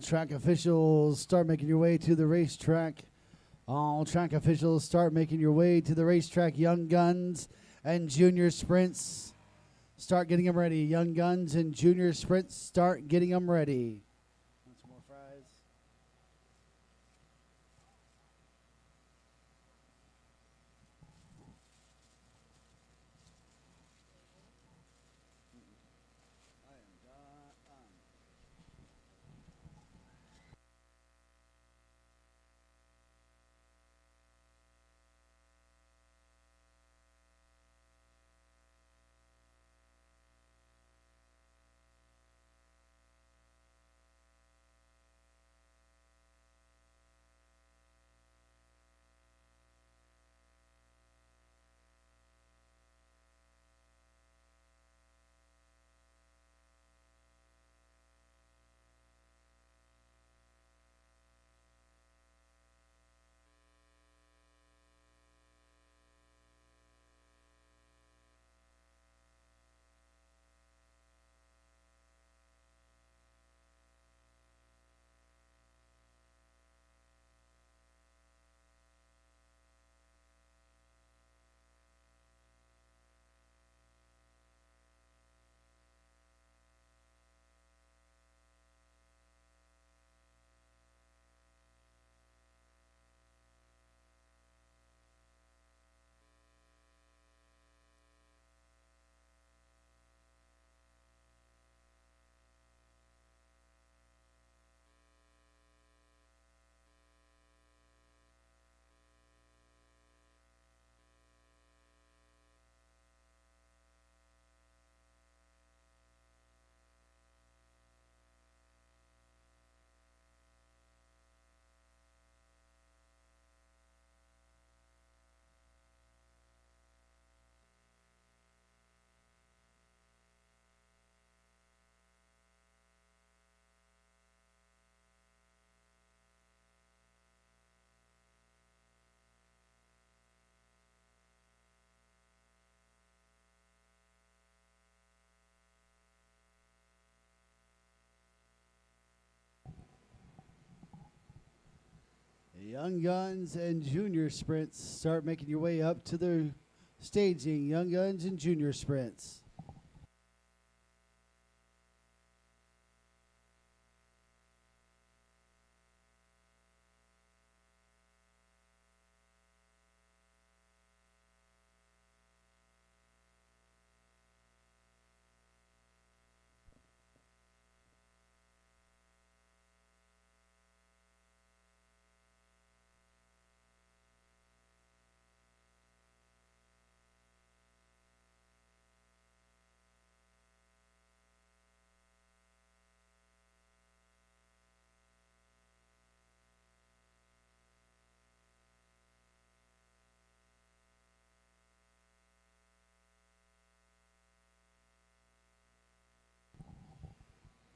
track officials, start making your way to the racetrack. All track officials, start making your way to the racetrack. Young Guns and Junior Sprints, start getting them ready. Young Guns and Junior Sprints, start getting them ready. Want some more fries? Young Guns and Junior Sprints, start making your way up to the staging. Young Guns and Junior Sprints.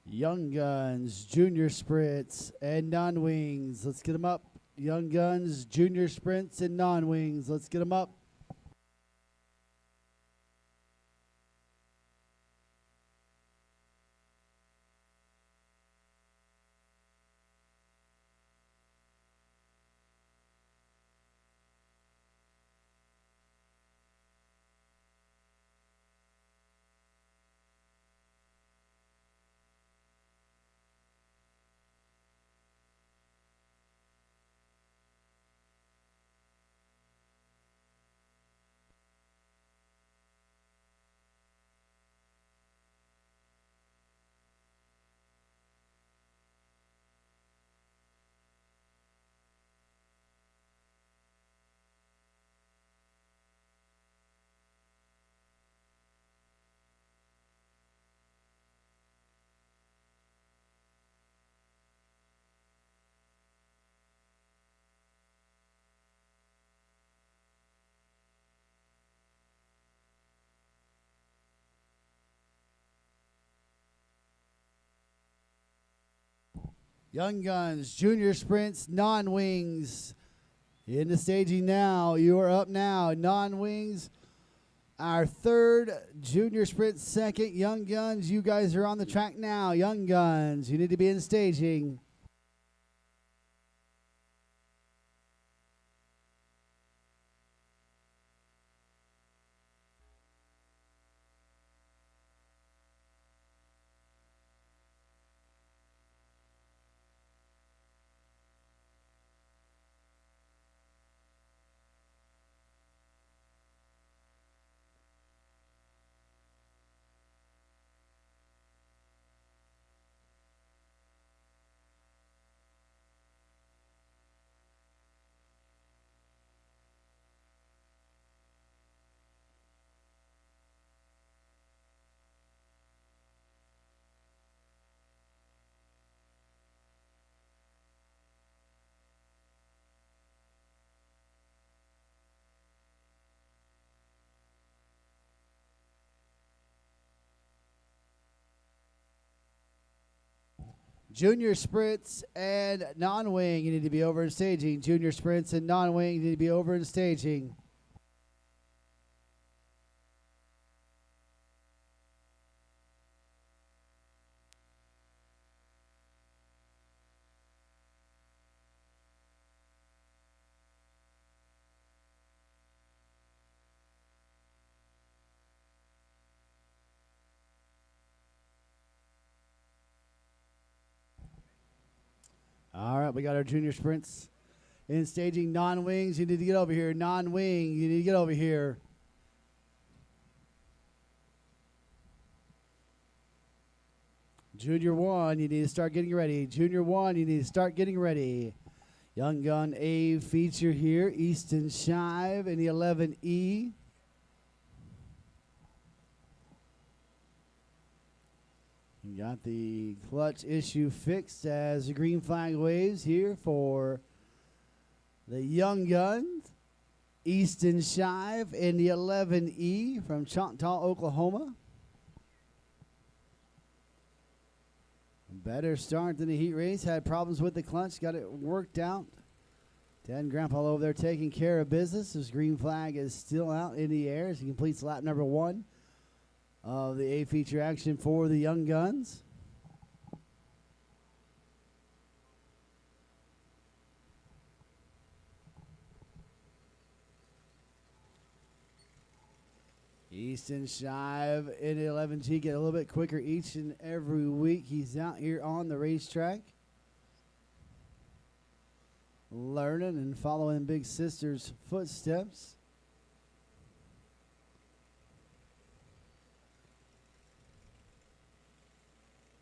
Young Guns, Junior Sprints, and Non-Wings. Let's get them up. Young Guns, Junior Sprints, and Non-Wings. Let's get them up. Young Guns, Junior Sprints, Non-Wings. In the staging now. You are up now. Non-Wings, our third. Junior Sprint second. Young Guns, you guys are on the track now. Young Guns, you need to be in staging. Junior sprints and non-wing, you need to be over in staging. Junior sprints and non-wing, you need to be over in staging. All right, we got our junior sprints in staging. Non-wings, you need to get over here. Non-wing, you need to get over here. Junior 1, you need to start getting ready. Junior 1, you need to start getting ready. Young Gun A feature here. Easton Shive in the 11E. You got the clutch issue fixed as the green flag waves here for the Young Guns. Easton Shive in the 11E from Choctaw, Oklahoma. Better start than the heat race. Had problems with the clutch. Got it worked out. Dad and Grandpa over there taking care of business. His green flag is still out in the air as he completes lap number 1 of the A feature action for the Young Guns. Easton Shive in the 11G get a little bit quicker each and every week. He's out here on the racetrack, learning and following Big Sister's footsteps.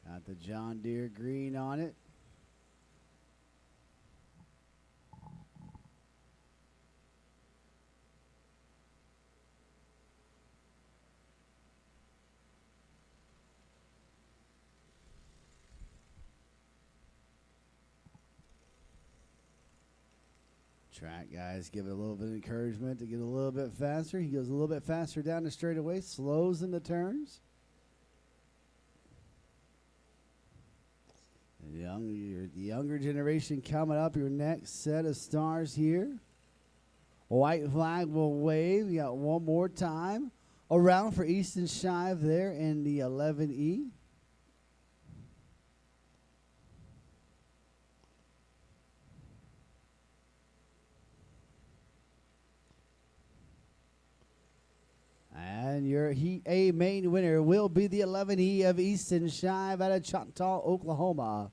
Got the John Deere green on it. Track guys give it a little bit of encouragement to get a little bit faster. He goes a little bit faster down the straightaway, slows in the turns. The younger generation coming up, your next set of stars here. White flag will wave. You got one more time. Around for Easton Shive there in the 11E. And your Heat A main winner will be the 11E of Easton Shive out of Choctaw, Oklahoma.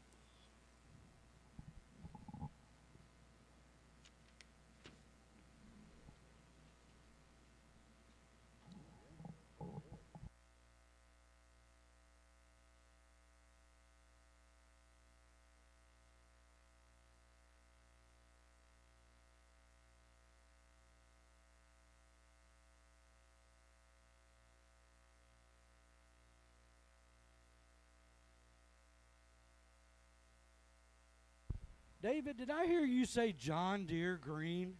David, did I hear you say John Deere green?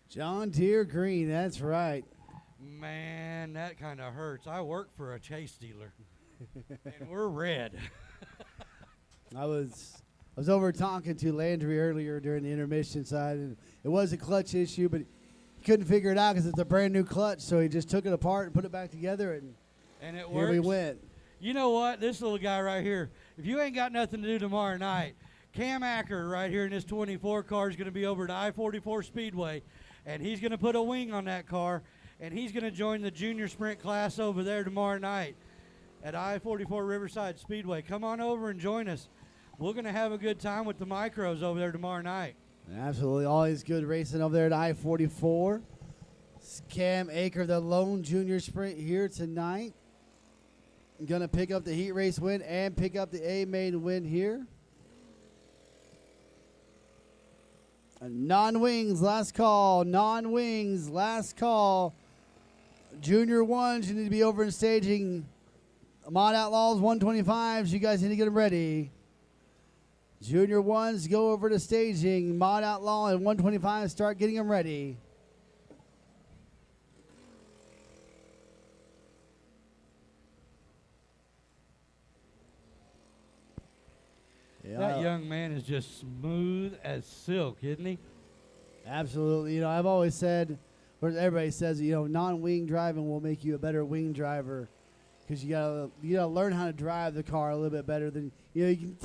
John Deere green, that's right. Man, that kind of hurts. I work for a Chase dealer, and we're red. I was over talking to Landry earlier during the intermission side, and it was a clutch issue, but he couldn't figure it out because it's a brand new clutch, so he just took it apart and put it back together, and it here works. we went. You know what? This little guy right here, if you ain't got nothing to do tomorrow night, Cam Acker right here in this 24 car is going to be over at I-44 Speedway, and he's going to put a wing on that car, and he's going to join the junior sprint class over there tomorrow night at I-44 Riverside Speedway. Come on over and join us. We're going to have a good time with the micros over there tomorrow night. Absolutely. Always good racing over there at I-44. Cam Aker, the lone junior sprint here tonight. Going to pick up the heat race win and pick up the A main win here. Non-wings, last call. Non-wings, last call. Junior ones, you need to be over in staging. Mod Outlaws, 125s, you guys need to get them ready. Junior ones, go over to staging. Mod Outlaw and 125, start getting them ready. Yeah, That young man is just smooth as silk, isn't he? absolutely. You know, I've always said, or everybody says, you know, non-wing driving will make you a better wing driver because you gotta learn how to drive the car a little bit better than you know. You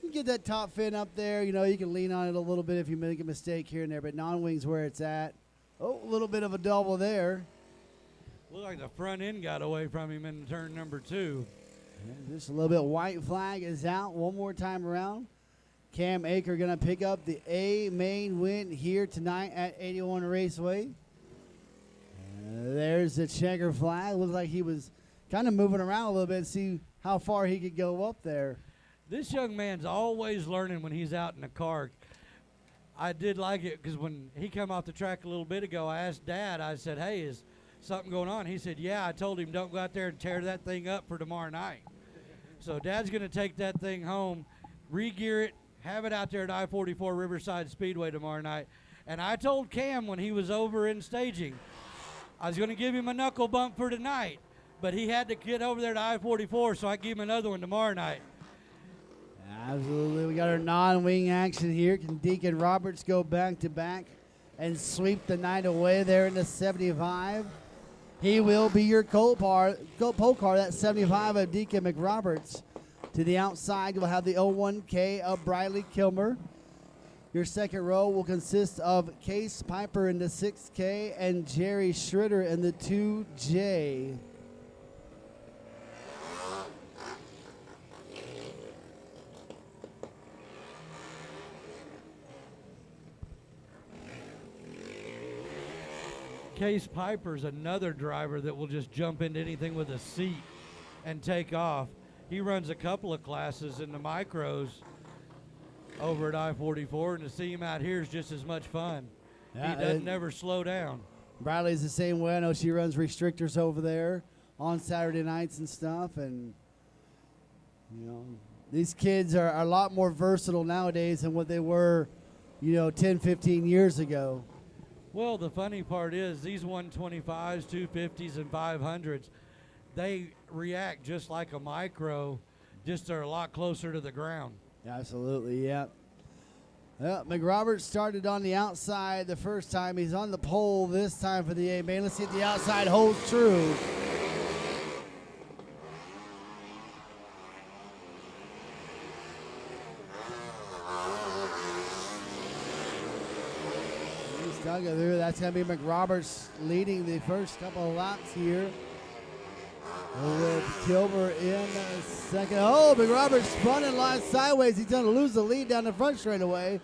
can get that top fin up there. You know, you can lean on it a little bit if you make a mistake here and there. But non-wing's where it's at. Oh, a little bit of a double there. Looked like the front end got away from him in turn number 2. Just a little bit. White flag is out one more time around. Cam Aker going to pick up the A main win here tonight at 81 Raceway. There's the checker flag. Looks like he was kind of moving around a little bit to see how far he could go up there. This young man's always learning when he's out in the car. I did like it because when he came off the track a little bit ago, I asked Dad, I said, hey, is something going on? He said, yeah. I told him don't go out there and tear that thing up for tomorrow night. So Dad's going to take that thing home, re-gear it, have it out there at I-44 Riverside Speedway tomorrow night. And I told Cam when he was over in staging, I was going to give him a knuckle bump for tonight, but he had to get over there to I-44, so I give him another one tomorrow night. Absolutely. We got our non-wing action here. Can Deacon Roberts go back-to-back and sweep the night away there in the 75? He will be your pole car, that 75 of Deacon McRoberts. To the outside, you'll have the 01K of Briley Kilmer. Your second row will consist of Case Piper in the 6K and Jerry Schritter in the 2J. Case Piper's another driver that will just jump into anything with a seat and take off. He runs a couple of classes in the micros over at I-44, and to see him out here is just as much fun. Yeah, He doesn't ever slow down. Bradley's the same way. I know she runs restrictors over there on Saturday nights and stuff. And, you know, these kids are a lot more versatile nowadays than what they were, you know, 10, 15 years ago. Well, the funny part is these 125s, 250s, and 500s, they react just like a micro, just they're a lot closer to the ground. Absolutely, yeah. Well, McRoberts started on the outside the first time. He's on the pole this time for the A-main. Let's see if the outside holds true. He's stuck it through. That's going to be McRoberts leading the first couple of laps here. With Kilmer in second. Oh, McRoberts spun and lies sideways. He's going to lose the lead down the front straightaway.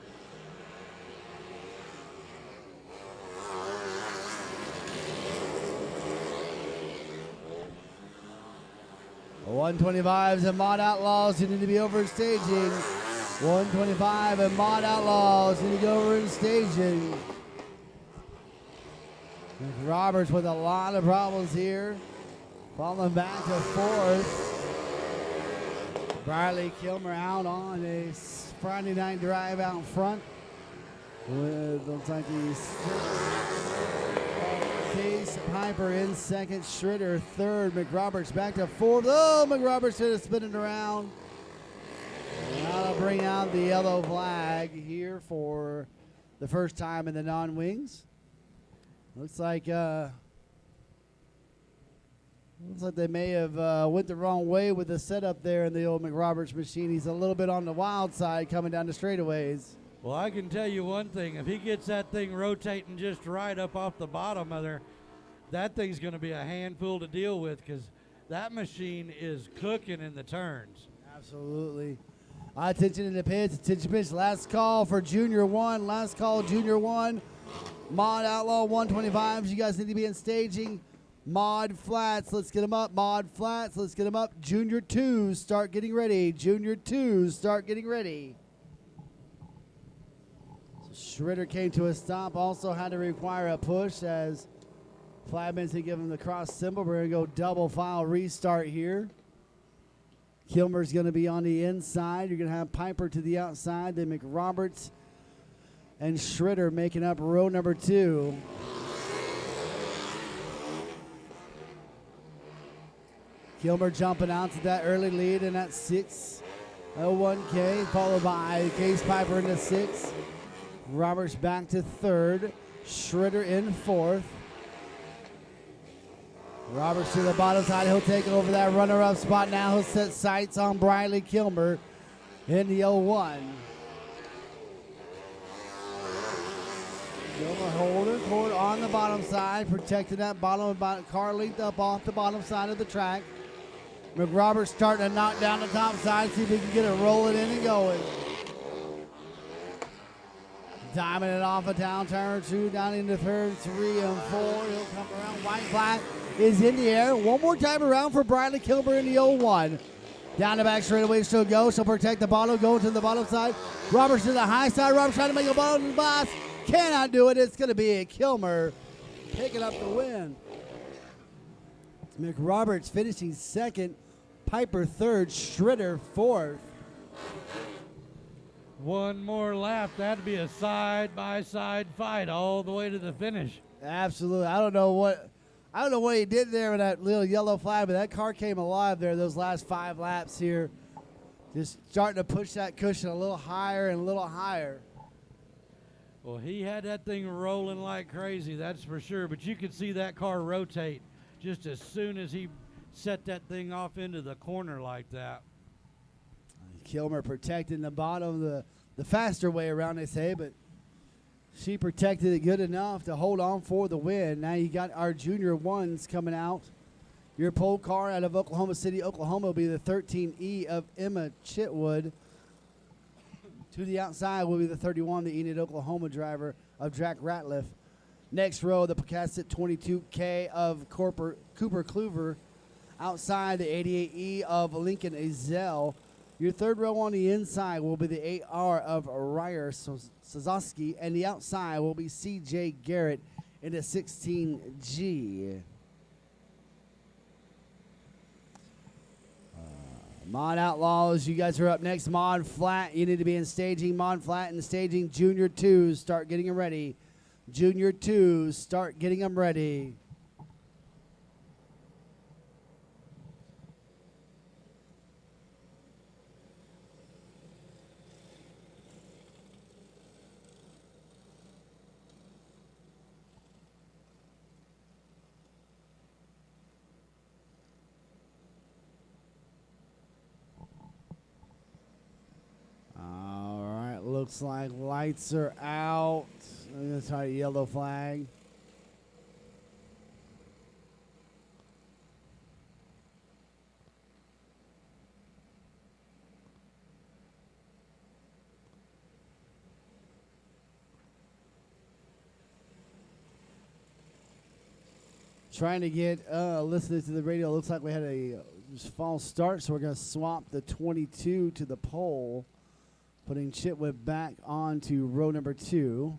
The 125s and Mod Outlaws who need to be over in staging. 125 and Mod Outlaws need to go over in staging. McRoberts with a lot of problems here. Falling back to fourth. Briley Kilmer out on a Friday night drive out in front. With, looks like he's Case Piper in second, Schritter third, McRoberts back to fourth. Oh, McRoberts is spinning around. And that'll bring out the yellow flag here for the first time in the non-wings. Looks like they may have went the wrong way with the setup there in the old McRoberts machine. He's a little bit on the wild side coming down the straightaways. Well, I can tell you one thing. If he gets that thing rotating just right up off the bottom of there, that thing's going to be a handful to deal with because that machine is cooking in the turns. Absolutely. Attention in the pits. Attention pits. Last call for Junior 1. Last call, Junior 1. Mod Outlaw 125s. You guys need to be in staging. Mod Flats, let's get them up. Mod Flats, let's get them up. Junior 2s, start getting ready. Junior 2s, start getting ready. So Schritter came to a stop, also had to require a push as Flagman's to give him the cross symbol. We're going to go double file restart here. Kilmer's going to be on the inside. You're going to have Piper to the outside. Then McRoberts and Schritter making up row number 2. Kilmer jumping out to that early lead in that 6 1K, followed by Case Piper in the 6th. Roberts back to 3rd. Schroeder in 4th. Roberts to the bottom side. He'll take over that runner-up spot now. He'll set sights on Briley Kilmer in the 01. Kilmer holding court on the bottom side, protecting that bottom car length up off the bottom side of the track. McRoberts starting to knock down the top side, see if he can get it rolling in and going. Diamond it off of down turn 2, down into third, 3 and 4. He'll come around. White flag is in the air. One more time around for Briley Kilmer in the 01. Down the back straightaway, still go. She'll protect the bottom, going to the bottom side. Roberts to the high side. Roberts trying to make a ball to the box. Cannot do it. It's going to be a Kilmer picking up the win. McRoberts finishing 2nd. Piper 3rd. Schroeder 4th. One more lap. That'd be a side-by-side fight all the way to the finish. Absolutely. I don't know what he did there with that little yellow flag, but that car came alive there those last 5 laps here. Just starting to push that cushion a little higher and a little higher. Well, he had that thing rolling like crazy, that's for sure. But you could see that car rotate just as soon as he set that thing off into the corner like that. Kilmer protecting the bottom, the faster way around, they say, but she protected it good enough to hold on for the win. Now you got our junior ones coming out. Your pole car out of Oklahoma City, Oklahoma will be the 13E of Emma Chitwood. To the outside will be the 31, the Enid, Oklahoma driver of Jack Ratliff. Next row, the Picasso 22K of Cooper Kluver. Outside, the 88E of Lincoln Ezell. Your third row on the inside will be the 8R of Ryer Sazowski, and the outside will be CJ Garrett in the 16G. Mod Outlaws, you guys are up next. Mod Flat, you need to be in staging. Mod Flat and staging. Junior 2s, start getting them ready. Junior 2s, start getting them ready. Looks like lights are out. I'm going to try a yellow flag. Trying to get listening to the radio. Looks like we had a false start, so we're going to swap the 22 to the pole. Putting Chitwood back onto row number 2.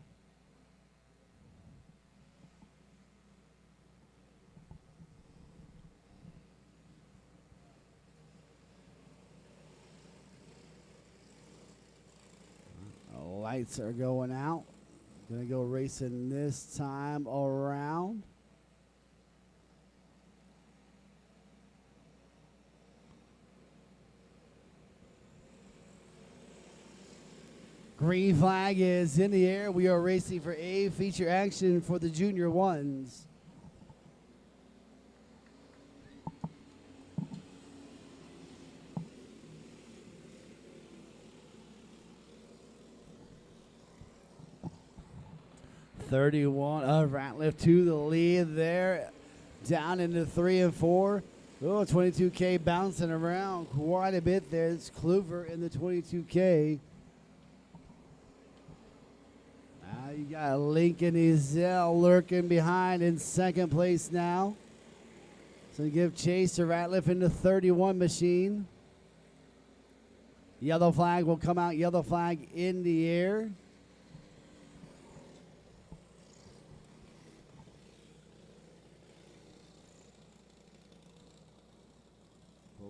Lights are going out. Gonna go racing this time around. Green flag is in the air. We are racing for A feature action for the junior ones. (31) of Ratliff to the lead there, down into 3 and 4. Oh, 22K bouncing around quite a bit there. It's Kluver in the 22K. You got Lincoln Ezell lurking behind in second place now. So give chase to Ratliff in the 31 machine. Yellow flag will come out. Yellow flag in the air.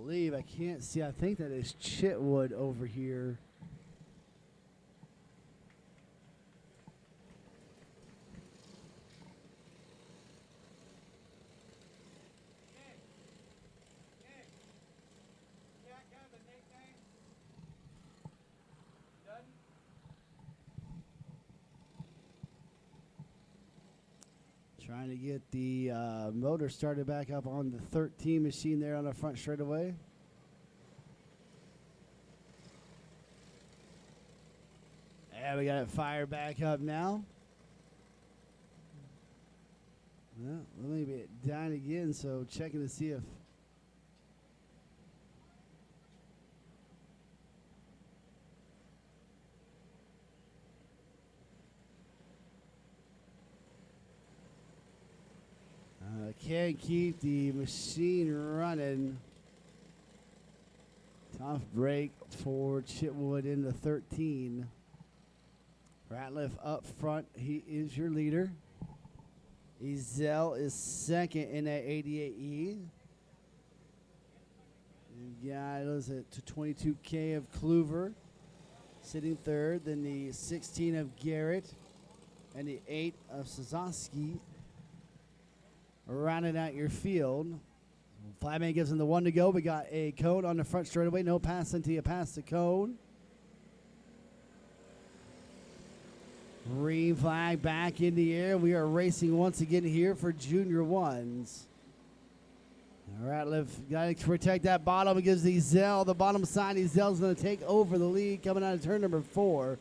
I can't see. I think that is Chitwood over here. Trying to get the motor started back up on the 13 machine there on the front straightaway. And we got it fired back up now. Well, maybe it died again, so checking to see if can't keep the machine running. Tough break for Chitwood in the 13. Ratliff up front. He is your leader. Ezell is second in that 88E. You got to 22K of Kluver sitting third. Then the 16 of Garrett and the 8 of Sazowski rounding out your field. Flagman gives him the 1 to go. We got a cone on the front straightaway. No pass until you pass the cone. Green flag back in the air. We are racing once again here for junior ones. Ratliff got to protect that bottom. He gives Ezell the bottom side. Ezell's going to take over the lead coming out of turn number 4.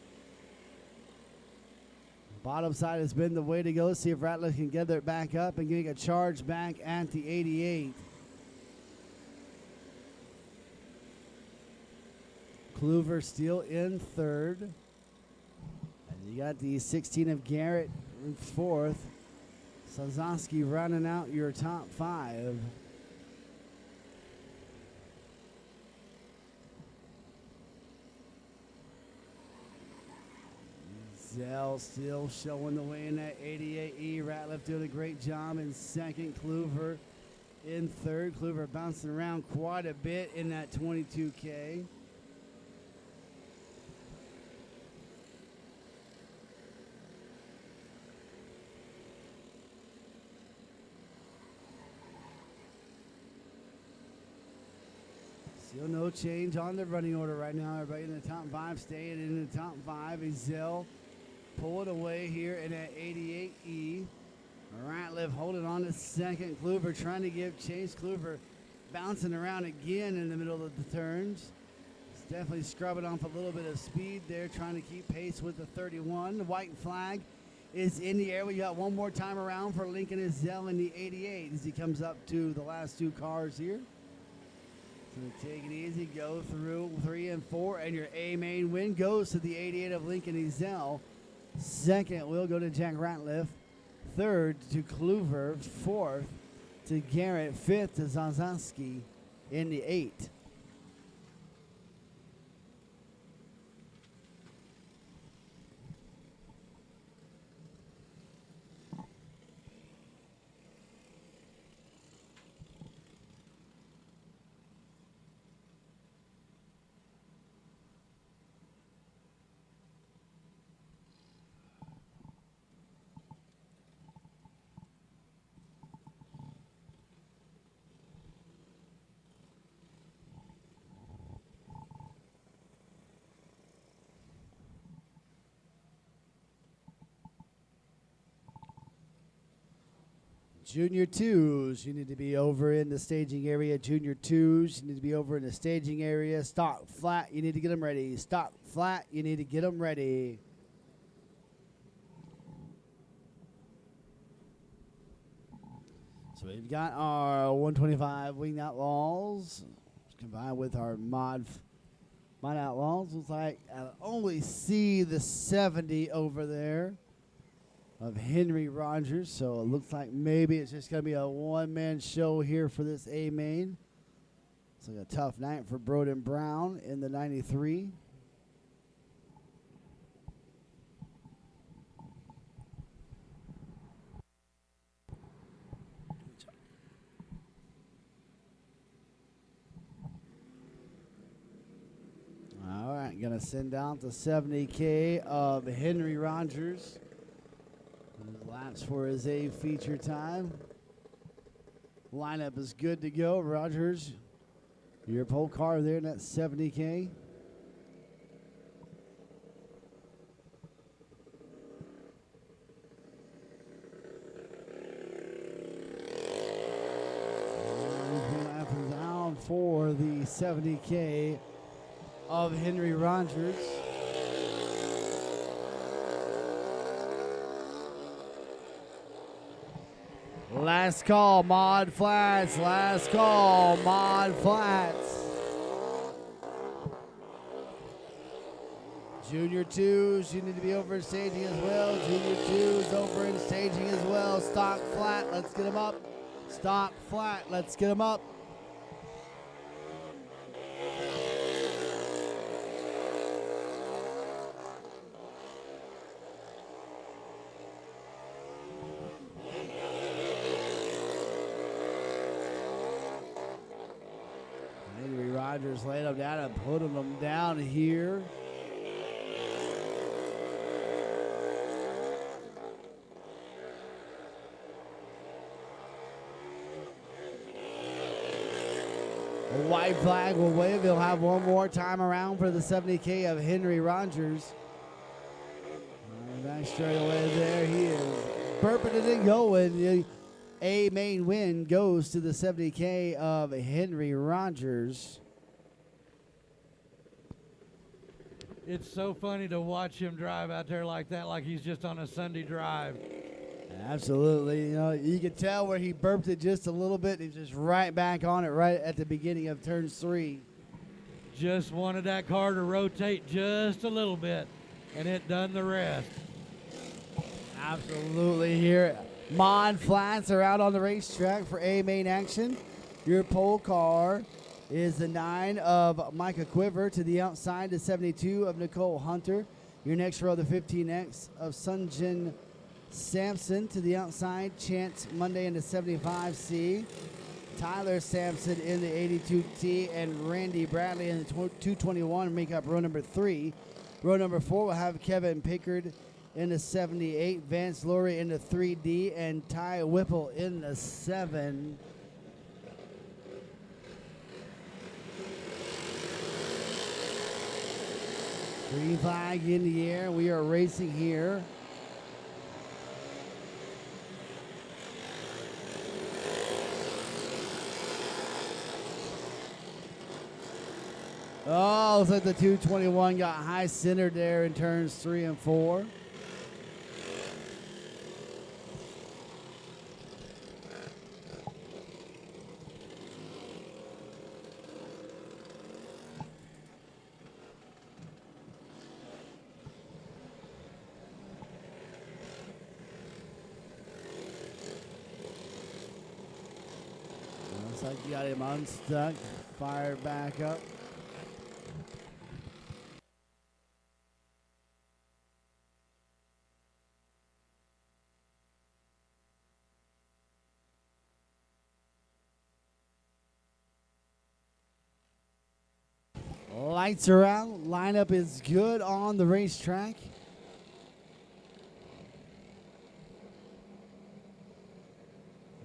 Bottom side has been the way to go. See if Ratliff can gather it back up and getting a charge back at the 88. Kluver still in third. And you got the 16 of Garrett in fourth. Sazowski rounding out your top 5. Zell still showing the way in that 88E. Ratliff doing a great job in second. Kluver in third. Kluver bouncing around quite a bit in that 22K. Still no change on the running order right now. Everybody in the top 5 staying in the top 5. Ezell pull it away here in that 88E. Ratliff holding on to second. Kluver trying to give chase. Kluver bouncing around again in the middle of the turns. He's definitely scrubbing off a little bit of speed there, trying to keep pace with the 31. The white flag is in the air. We got one more time around for Lincoln Ezell in the 88 as he comes up to the last 2 cars here. So take it easy, go through 3 and 4, and your A main win goes to the 88 of Lincoln Ezell. Second will go to Jack Ratliff. Third to Kluver. Fourth to Garrett. Fifth to Sazowski in the 8. Junior 2s, you need to be over in the staging area. Junior 2s, you need to be over in the staging area. Stock flat, you need to get them ready. Stock flat, you need to get them ready. So we've got our 125 Winged Outlaws combined with our mod Outlaws. Looks like I only see the 70 over there of Henry Rogers, so it looks like maybe it's just going to be a one-man show here for this A main. It's like a tough night for Broden Brown in the 93. All right, going to send out the 70K of Henry Rogers. Laps for his A feature time. Lineup is good to go. Rogers, your pole car there in that 70K. for the 70K of Henry Rogers. Last call, Mod Flats. Last call, Mod Flats. Junior 2s, you need to be over in staging as well. Junior 2s over in staging as well. Stock flat, let's get them up. Stock flat, let's get them up. Henry Rogers laid them down and putting them down here. A white flag will wave. He'll have one more time around for the 70K of Henry Rogers. Back straight away there he is. Burping it and going. A main win goes to the 70K of Henry Rogers. It's so funny to watch him drive out there like that, like he's just on a Sunday drive. Absolutely. You know, you could tell where he burped it just a little bit. He's just right back on it right at the beginning of turns 3. Just wanted that car to rotate just a little bit, and it done the rest. Absolutely here. Mod Flats are out on the racetrack for A main action. Your pole car is the 9 of Micah Quiver. To the outside, the 72 of Nicole Hunter. Your next row, the 15X of Sunjin Sampson. To the outside, Chance Monday in the 75C. Tyler Sampson in the 82T. And Randy Bradley in the 221 make up row number 3. Row number 4 will have Kevin Pickard in the 78. Vance Lurie in the 3D. And Ty Whipple in the 7. Green flag in the air. We are racing here. Oh, looks like the 221 got high centered there in turns 3 and 4. Looks like you got him unstuck. Fired back up. Lights are out. Lineup is good on the racetrack.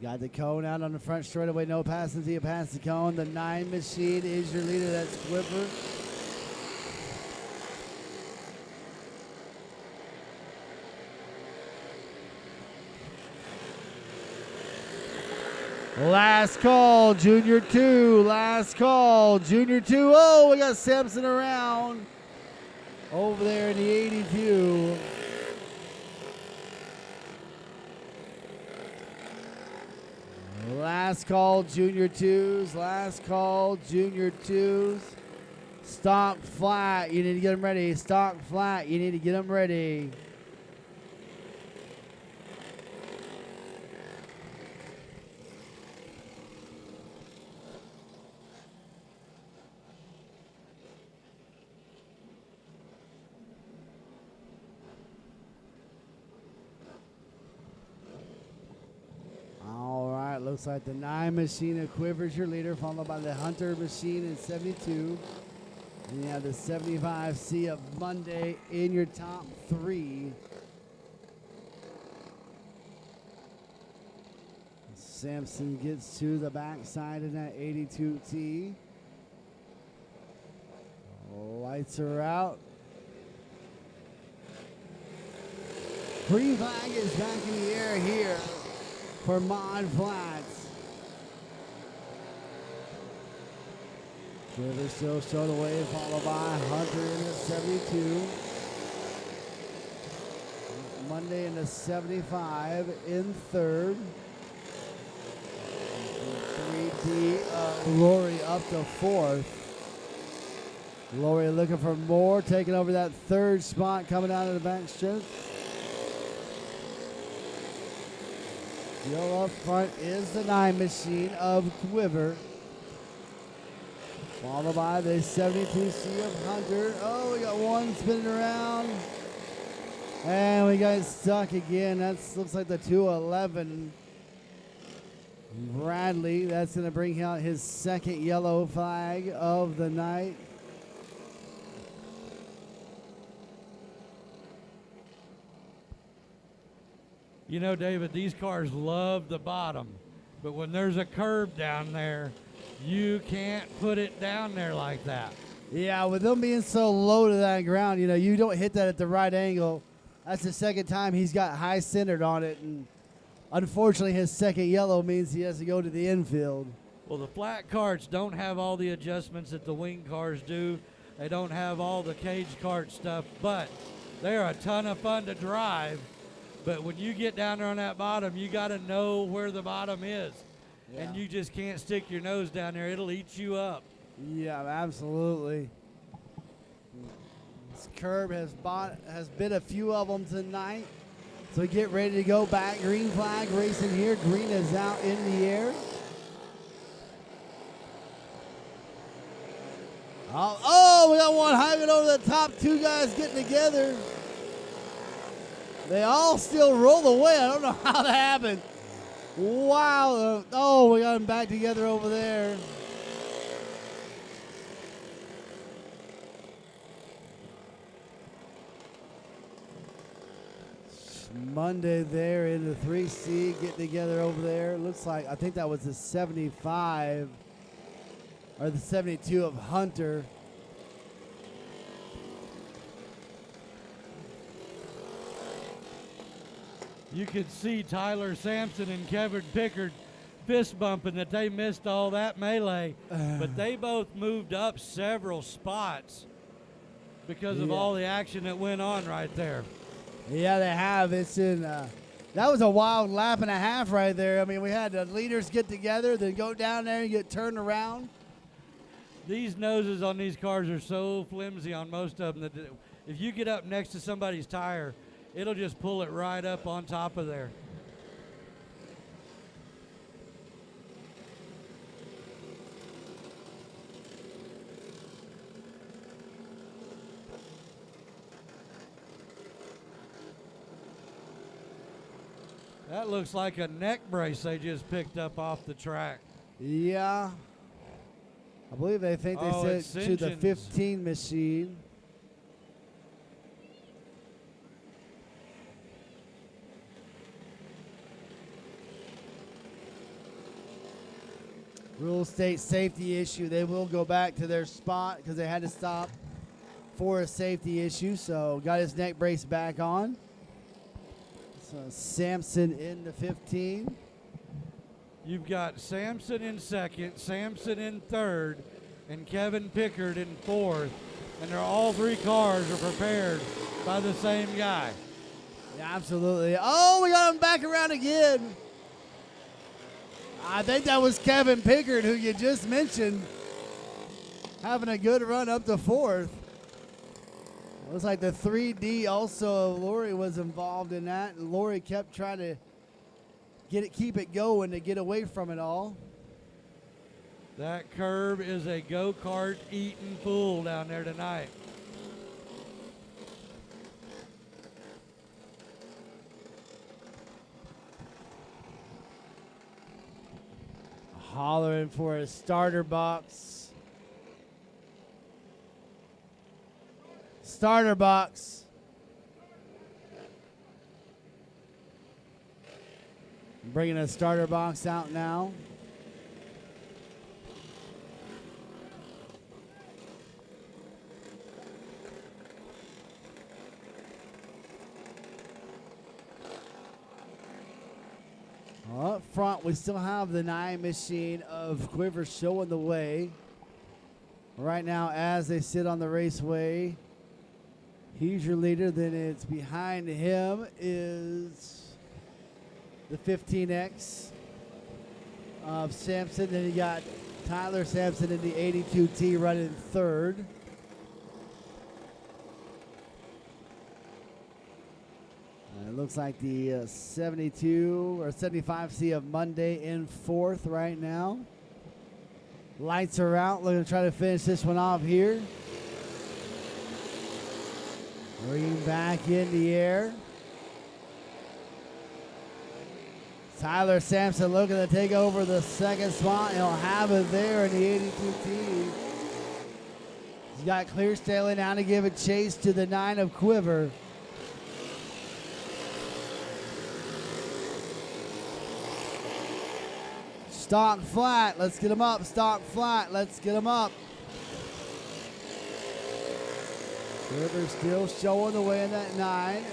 Got the cone out on the front straightaway. No passing until you pass the cone. The 9 machine is your leader. That's Clipper. Last call, Junior 2. Last call, Junior 2. Oh, we got Sampson around over there in the 82. Last call, Junior 2s. Last call, Junior 2s. Stock flat. You need to get them ready. Stock flat. You need to get them ready. Looks like the 9 machine of Quivers your leader, followed by the Hunter machine in 72. And you have the 75C of Monday in your top 3. Sampson gets to the backside in that 82T. Lights are out. Green flag is back in the air here for Mod Flats. Quiver still showed away, followed by Hunter in the 72. Monday in the 75 in third. 3D Lori up to fourth. Lori looking for more, taking over that third spot coming out of the back stretch. Still up front is the 9 machine of Quiver. Followed by the 72C of Hunter. Oh, we got one spinning around. And we got stuck again. That looks like the 211. Bradley, that's going to bring out his second yellow flag of the night. You know, David, these cars love the bottom, but when there's a curb down there, you can't put it down there like that. Yeah, with them being so low to that ground, you know, you don't hit that at the right angle. That's the second time he's got high centered on it, and unfortunately his second yellow means he has to go to the infield. Well, the flat carts don't have all the adjustments that the wing cars do. They don't have all the cage cart stuff, but they're a ton of fun to drive. But when you get down there on that bottom, you got to know where the bottom is. Yeah. And you just can't stick your nose down there. It'll eat you up. Yeah, absolutely. This curb has been a few of them tonight. So get ready to go back. Green flag racing here. Green is out in the air. Oh, we got one hanging over the top. Two guys getting together. They all still roll away. I don't know how that happened. Wow. Oh, we got them back together over there. Monday there in the 3C getting together over there. Looks like, I think that was the 75 or the 72 of Hunter. You could see Tyler Sampson and Kevin Pickard fist bumping that they missed all that melee. But they both moved up several spots because of all the action that went on right there. Yeah, they have. It's in. That was a wild lap and a half right there. I mean, we had the leaders get together, then go down there and get turned around. These noses on these cars are so flimsy on most of them that if you get up next to somebody's tire, it'll just pull it right up on top of there. That looks like a neck brace they just picked up off the track. Yeah. I believe they think they sent to the 15 machine. Real estate safety issue. They will go back to their spot because they had to stop for a safety issue. So got his neck brace back on. So Sampson in the 15. You've got Sampson in second, Sampson in third, and Kevin Pickard in fourth. And they're all three cars are prepared by the same guy. Yeah, absolutely. Oh, we got him back around again. I think that was Kevin Pickard, who you just mentioned, having a good run up to fourth. Looks like the 3D also, Lori was involved in that, and Lori kept trying to keep it going to get away from it all. That curb is a go-kart eating fool down there tonight. Hollering for a starter box. Starter box. Bringing a starter box out now. Up front, we still have the 9 machine of Quiver showing the way. right now as they sit on the raceway. He's your leader. Then it's behind him is the 15X of Sampson. Then you got Tyler Sampson in the 82T running third. It looks like the 72 or 75C of Monday in fourth right now. Lights are out. Looking to try to finish this one off here. Bringing back in the air. Tyler Sampson looking to take over the second spot. He'll have it there in the 82T. He's got Clear Staley now to give a chase to the 9 of Quiver. Stock flat. Let's get him up. Stock flat. Let's get him up. Quiver still showing the way in that 9.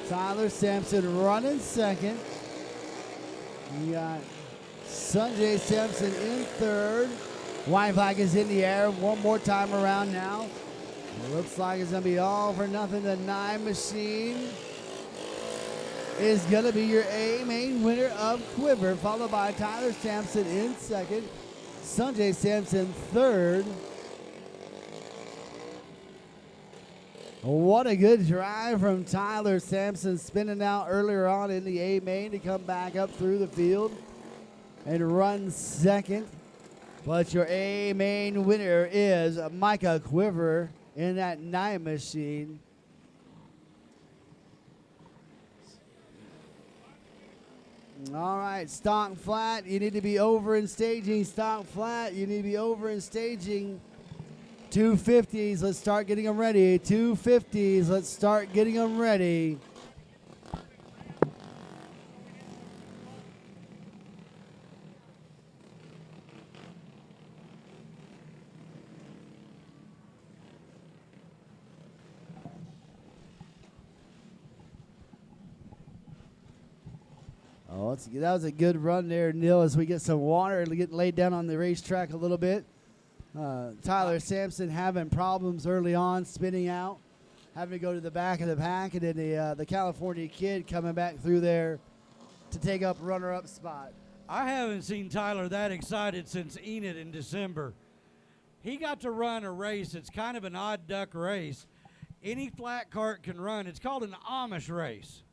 Tyler Sampson running second. You got Sanjay Sampson in third. White flag is in the air one more time around now. It looks like it's going to be all for nothing. The 9 machine is going to be your A main winner of Quiver, followed by Tyler Sampson in second. Sanjay Sampson third. What a good drive from Tyler Sampson, spinning out earlier on in the A main to come back up through the field and run second. But your A main winner is Micah Quiver in that 9 machine. All right, stock flat. You need to be over in staging. Stock flat. You need to be over in staging. 250s, let's start getting them ready. 250s, let's start getting them ready. Oh, that was a good run there, Neil, as we get some water and get laid down on the racetrack a little bit. Tyler Sampson having problems early on, spinning out, having to go to the back of the pack, and then the California Kid coming back through there to take up runner-up spot. I haven't seen Tyler that excited since Enid in December. He got to run a race. It's kind of an odd duck race. Any flat cart can run. It's called an Amish race.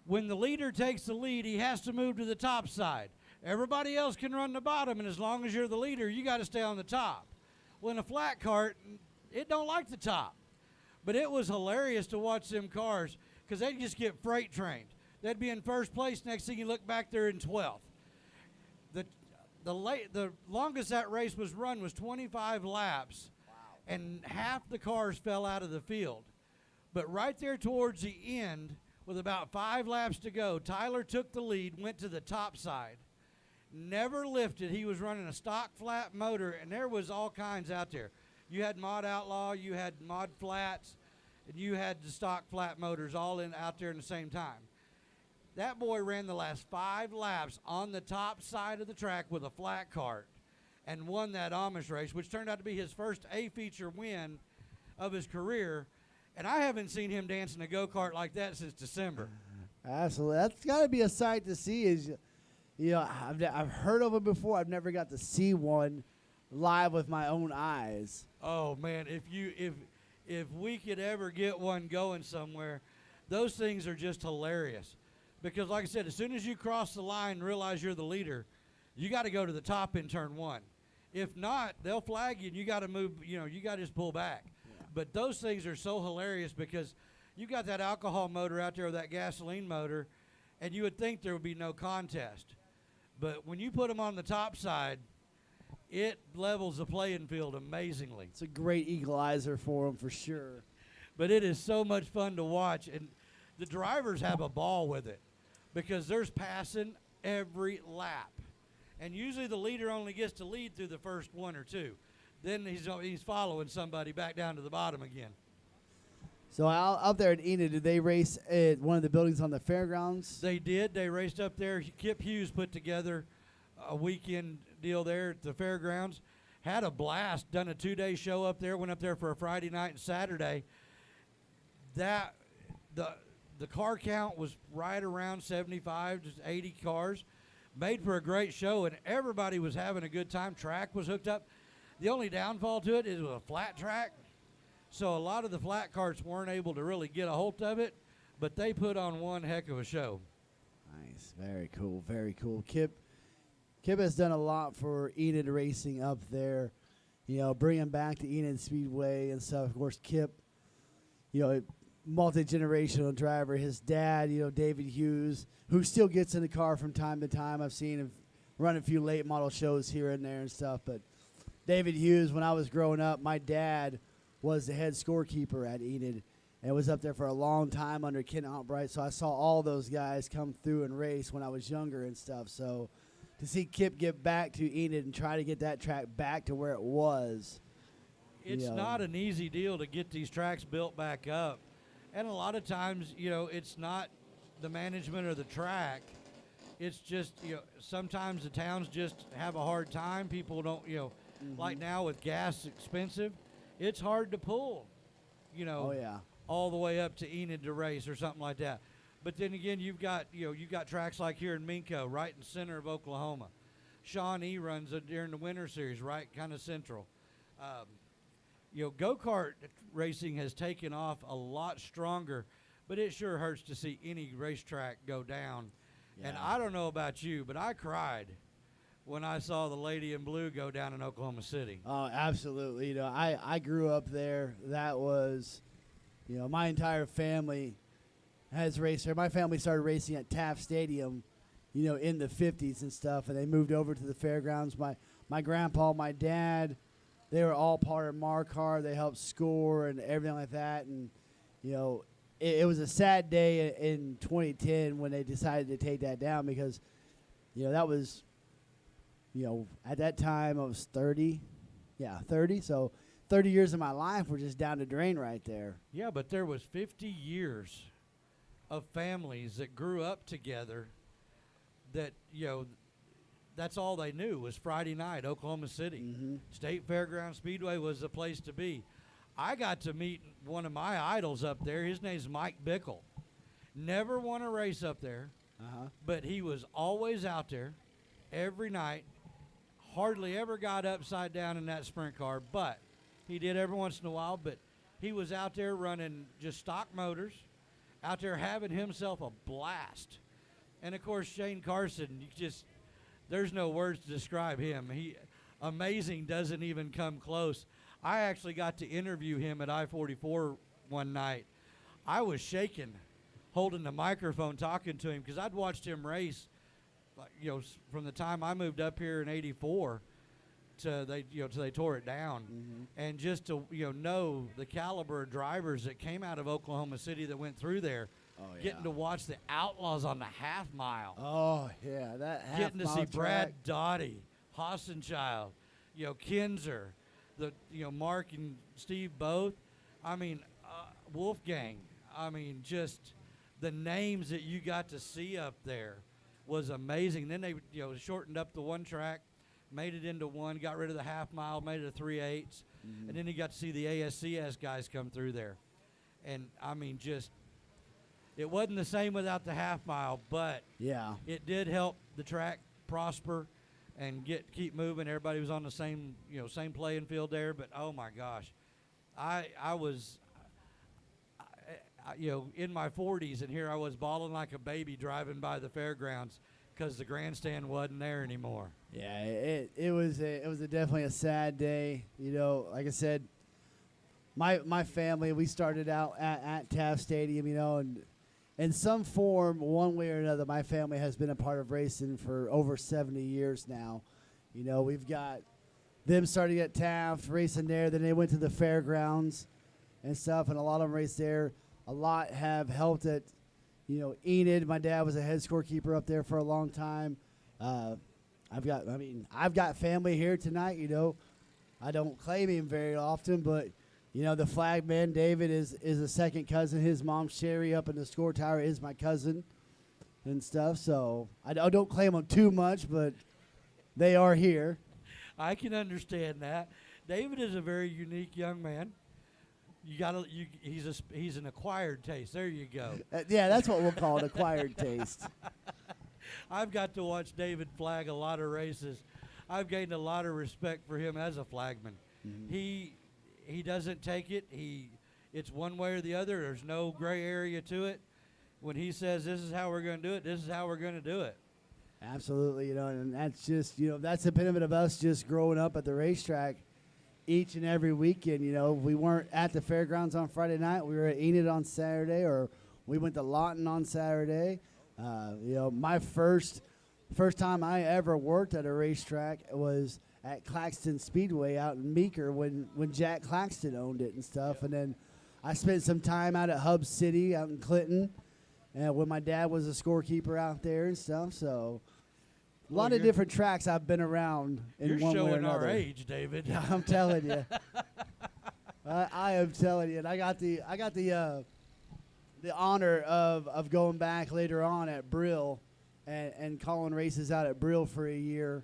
When the leader takes the lead, he has to move to the top side. Everybody else can run the bottom, and as long as you're the leader, you got to stay on the top. Well, in a flat cart, it don't like the top. But it was hilarious to watch them cars because they just get freight trained. They'd be in first place. Next thing you look back, they're in 12th. The longest that race was run was 25 laps, and half the cars fell out of the field. But right there towards the end, with about 5 laps to go, Tyler took the lead, went to the top side. Never lifted. He was running a stock flat motor, and there was all kinds out there. You had Mod Outlaw, you had Mod Flats, and you had the stock flat motors all out there in the same time. That boy ran the last 5 laps on the top side of the track with a flat cart and won that Amish race, which turned out to be his first A-feature win of his career. And I haven't seen him dancing a go-kart like that since December. Absolutely. That's got to be a sight to see. I've heard of them before. I've never got to see one live with my own eyes. Oh man, if we could ever get one going somewhere, those things are just hilarious. Because like I said, as soon as you cross the line and realize you're the leader, you got to go to the top in turn 1. If not, they'll flag you and you got to move, you got to just pull back. Yeah. But those things are so hilarious because you got that alcohol motor out there or that gasoline motor, and you would think there would be no contest. But when you put them on the top side, it levels the playing field amazingly. It's a great equalizer for them for sure. But it is so much fun to watch, and the drivers have a ball with it because there's passing every lap. And usually the leader only gets to lead through the first 1 or 2. Then he's following somebody back down to the bottom again. So out there at Enid, did they race at one of the buildings on the fairgrounds? They did. They raced up there. Kip Hughes put together a weekend deal there at the fairgrounds. had a blast. Done a 2-day show up there. Went up there for a Friday night and Saturday. That the car count was right around 75 to 80 cars. Made for a great show, and everybody was having a good time. Track was hooked up. The only downfall to it is it was a flat track, so a lot of the flat carts weren't able to really get a hold of it, but they put on one heck of a show. Nice. Very cool. Very cool. Kip has done a lot for Enid Racing up there, you know, bringing back the Enid Speedway and stuff. Of course, Kip, you know, multi-generational driver. His dad, you know, David Hughes, who still gets in the car from time to time. I've seen him run a few late model shows here and there and stuff. But David Hughes, when I was growing up, my dad was the head scorekeeper at Enid and was up there for a long time under Ken Albright. So I saw all those guys come through and race when I was younger and stuff. So to see Kip get back to Enid and try to get that track back to where it was. It's not an easy deal to get these tracks built back up. And a lot of times, you know, it's not the management of the track. It's just, you know, sometimes the towns just have a hard time. People don't, you know, like now with gas expensive, it's hard to pull, you know, all the way up to Enid to race or something like that. But then again, you've got tracks like here in Minco, right in the center of Oklahoma. Shawnee runs it during the winter series, right kind of central. You know, go-kart racing has taken off a lot stronger, but it sure hurts to see any racetrack go down. Yeah. And I don't know about you, but I cried when I saw the Lady in Blue go down in Oklahoma City. Oh, absolutely. You know, I grew up there. That was, you know, my entire family has raced there. My family started racing at Taft Stadium, you know, in the 50s and stuff, and they moved over to the fairgrounds. My grandpa, my dad, they were all part of Marcar. They helped score and everything like that. And, you know, it was a sad day in 2010 when they decided to take that down because, you know, that was, you know, at that time I was 30. Yeah, 30. So 30 years of my life were just down the drain right there. Yeah, but there was 50 years of families that grew up together that, you know, that's all they knew was Friday night, Oklahoma City. State Fairground Speedway was the place to be. I got to meet one of my idols up there. His name's Mike Bickle. Never won a race up there, but he was always out there every night. Hardly ever got upside down in that sprint car, but he did every once in a while. But he was out there running just stock motors, out there having himself a blast. And, of course, Shane Carson, there's no words to describe him. Amazing doesn't even come close. I actually got to interview him at I-44 one night. I was shaking, holding the microphone, talking to him because I'd watched him race, you know, from the time I moved up here in '84 till they tore it down, and just to know the caliber of drivers that came out of Oklahoma City that went through there. Getting to watch the Outlaws on the half mile. Oh, yeah, that half Getting to mile see track. Brad Dottie, Hassenchild, Kinzer, Mark and Steve both. I mean, Wolfgang. I mean, just the names that you got to see up there was amazing. Then they, shortened up the one track, made it into one, got rid of the half mile, made it a 3/8, and then you got to see the ASCS guys come through there. And, I mean, it wasn't the same without the half mile, but it did help the track prosper and keep moving. Everybody was on the same playing field there. But oh my gosh, I was in my 40s, and here I was bawling like a baby driving by the fairgrounds because the grandstand wasn't there anymore. Yeah, it was definitely a sad day. Like I said, my family, we started out at Taft Stadium, and in some form, one way or another, my family has been a part of racing for over 70 years now. We've got them starting at Taft, racing there. Then they went to the fairgrounds and stuff, and a lot of them raced there. A lot have helped at, Enid. My dad was a head scorekeeper up there for a long time. I've got family here tonight. I don't claim him very often, but the flag man, David, is a second cousin. His mom, Sherry, up in the score tower is my cousin and stuff. So I don't claim them too much, but they are here. I can understand that. David is a very unique young man. He's an acquired taste. There you go. Yeah, that's what we'll call it, acquired taste. I've got to watch David flag a lot of races. I've gained a lot of respect for him as a flagman. Mhm. He doesn't take it. It's one way or the other. There's no gray area to it. When he says this is how we're going to do it, this is how we're going to do it. Absolutely, and that's just, that's a benefit of us just growing up at the racetrack each and every weekend. We weren't at the fairgrounds on Friday night. We were at Enid on Saturday, or we went to Lawton on Saturday. My first time I ever worked at a racetrack was at Claxton Speedway out in Meeker when Jack Claxton owned it and stuff. And then I spent some time out at Hub City out in Clinton, and when my dad was a scorekeeper out there and stuff. So a lot of different tracks I've been around in one way or You're showing another. our age, David. I'm telling you. I am telling you. And I got the honor of going back later on at Brill and calling races out at Brill for a year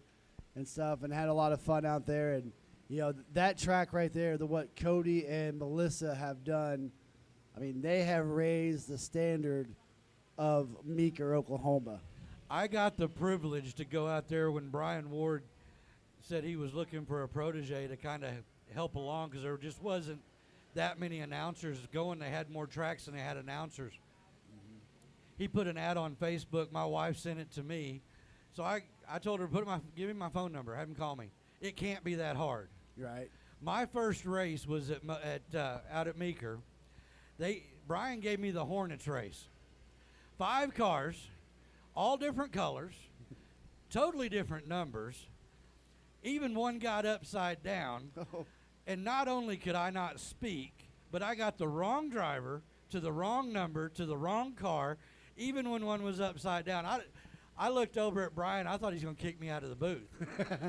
and stuff, and had a lot of fun out there. And that track right there, what Cody and Melissa have done, I mean, they have raised the standard of Meeker, Oklahoma. I got the privilege to go out there when Brian Ward said he was looking for a protege to kind of help along, because there just wasn't that many announcers going. They had more tracks than they had announcers. Mm-hmm. He put an ad on Facebook. My wife sent it to me. So I told her, give me my phone number, have him call me. It can't be that hard. Right. My first race was out at Meeker. Brian gave me the Hornets race. 5 cars, all different colors, totally different numbers. Even one got upside down. Oh. And not only could I not speak, but I got the wrong driver to the wrong number to the wrong car, even when one was upside down. I looked over at Brian. I thought he was going to kick me out of the booth.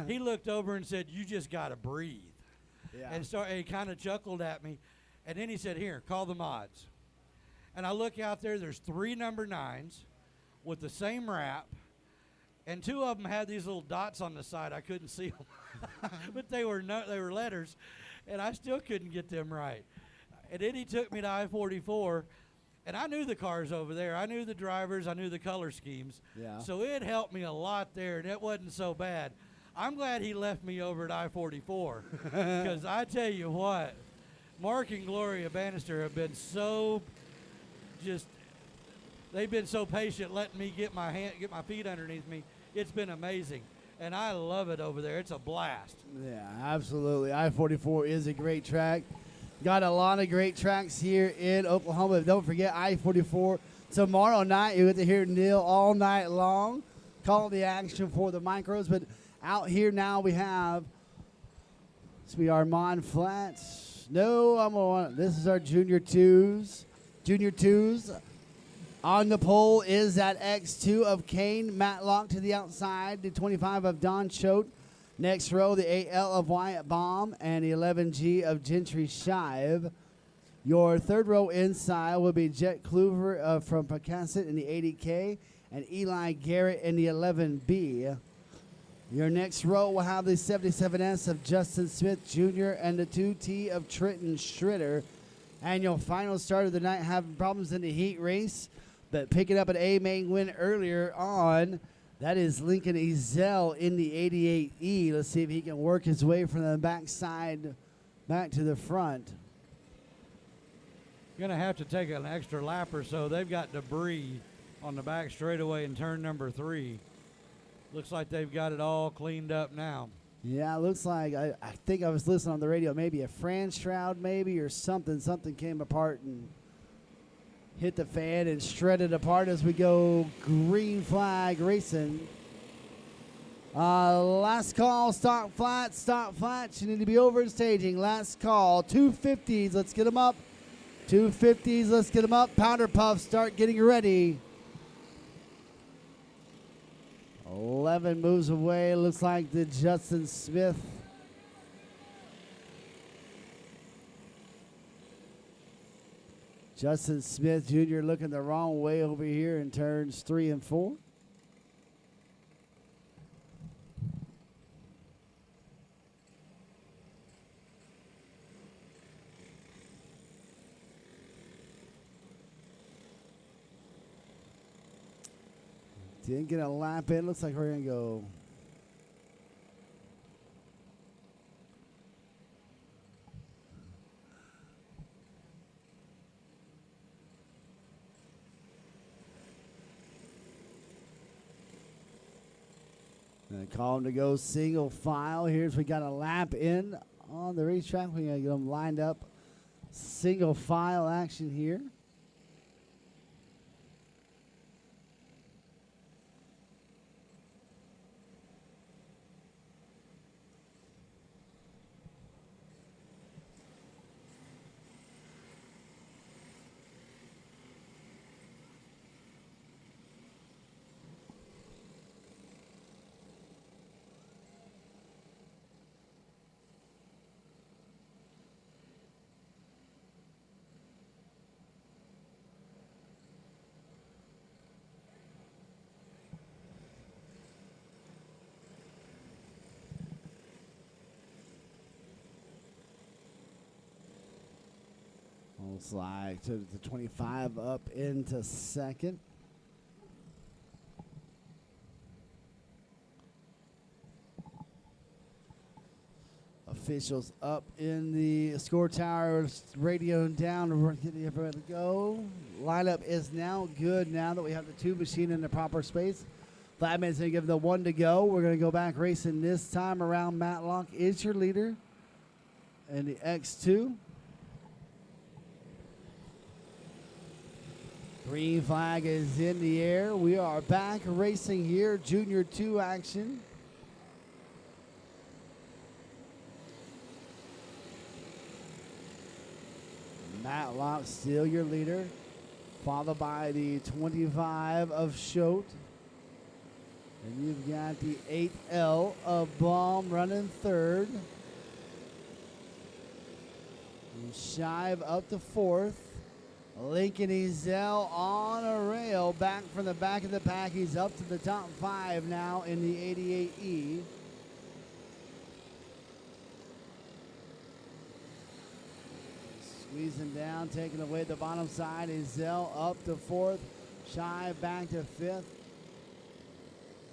He looked over and said, "You just got to breathe." Yeah. And so he kind of chuckled at me. And then he said, "Here, call the mods." And I look out there. There's 3 number 9s with the same wrap. And 2 of them had these little dots on the side. I couldn't see them. But they were letters. And I still couldn't get them right. And then he took me to I-44. And I knew the cars over there. I knew the drivers. I knew the color schemes. Yeah. So it helped me a lot there, and it wasn't so bad. I'm glad he left me over at I-44, because I tell you what, Mark and Gloria Bannister have been they've been so patient letting me get my feet underneath me. It's been amazing, and I love it over there. It's a blast. Yeah, absolutely. I-44 is a great track. Got a lot of great tracks here in Oklahoma. Don't forget I-44. Tomorrow night, you get to hear Neil all night long, calling the action for the micros. But out here now we have, this will be Armand Flats. No, this is our Junior 2s. Junior 2s. On the pole is that X2 of Kane Matlock to the outside. The 25 of Don Choate. Next row, the 8L of Wyatt Baum and the 11G of Gentry Shive. Your third row inside will be Jet Kluver from Pocasset in the 80K and Eli Garrett in the 11B. Your next row will have the 77S of Justin Smith Jr. and the 2T of Trenton Schritter. And your final start of the night having problems in the heat race, but picking up an A-main win earlier on. That is Lincoln Ezell in the 88E. Let's see if he can work his way from the backside back to the front. Going to have to take an extra lap or so. They've got debris on the back straightaway in turn number 3. Looks like they've got it all cleaned up now. Yeah, it looks like, I think I was listening on the radio, maybe a Fran shroud maybe or something. Something came apart and hit the fan and shredded apart as we go green flag racing. Last call, stock flats. You need to be over and staging. Last call, 250s. Let's get them up. 250s, let's get them up. Powder puff, start getting ready. 11 moves away. Looks like the Justin Smith. Justin Smith Jr. looking the wrong way over here in turns 3 and 4. Didn't get a lap in. Looks like we're going to go. And call them to go single file. Here's we got a lap in on the racetrack. We're going to get them lined up. Single file action here. We'll slide to the 25 up into second. Officials up in the score tower, radio down, we're getting everybody to go. Lineup is now good now that we have the two machine in the proper space. Flagman's going to give the one to go. We're going to go back racing this time around. Matlock is your leader in the X2. Green flag is in the air. We are back racing here. Junior 2 action. Matlock still your leader. Followed by the 25 of Schott. And you've got the 8L of Baum running third. And Shive up to fourth. Lincoln Ezell on a rail, back from the back of the pack. He's up to the top 5 now in the 88E. Squeezing down, taking away the bottom side. Ezell up to 4th. Shive back to 5th.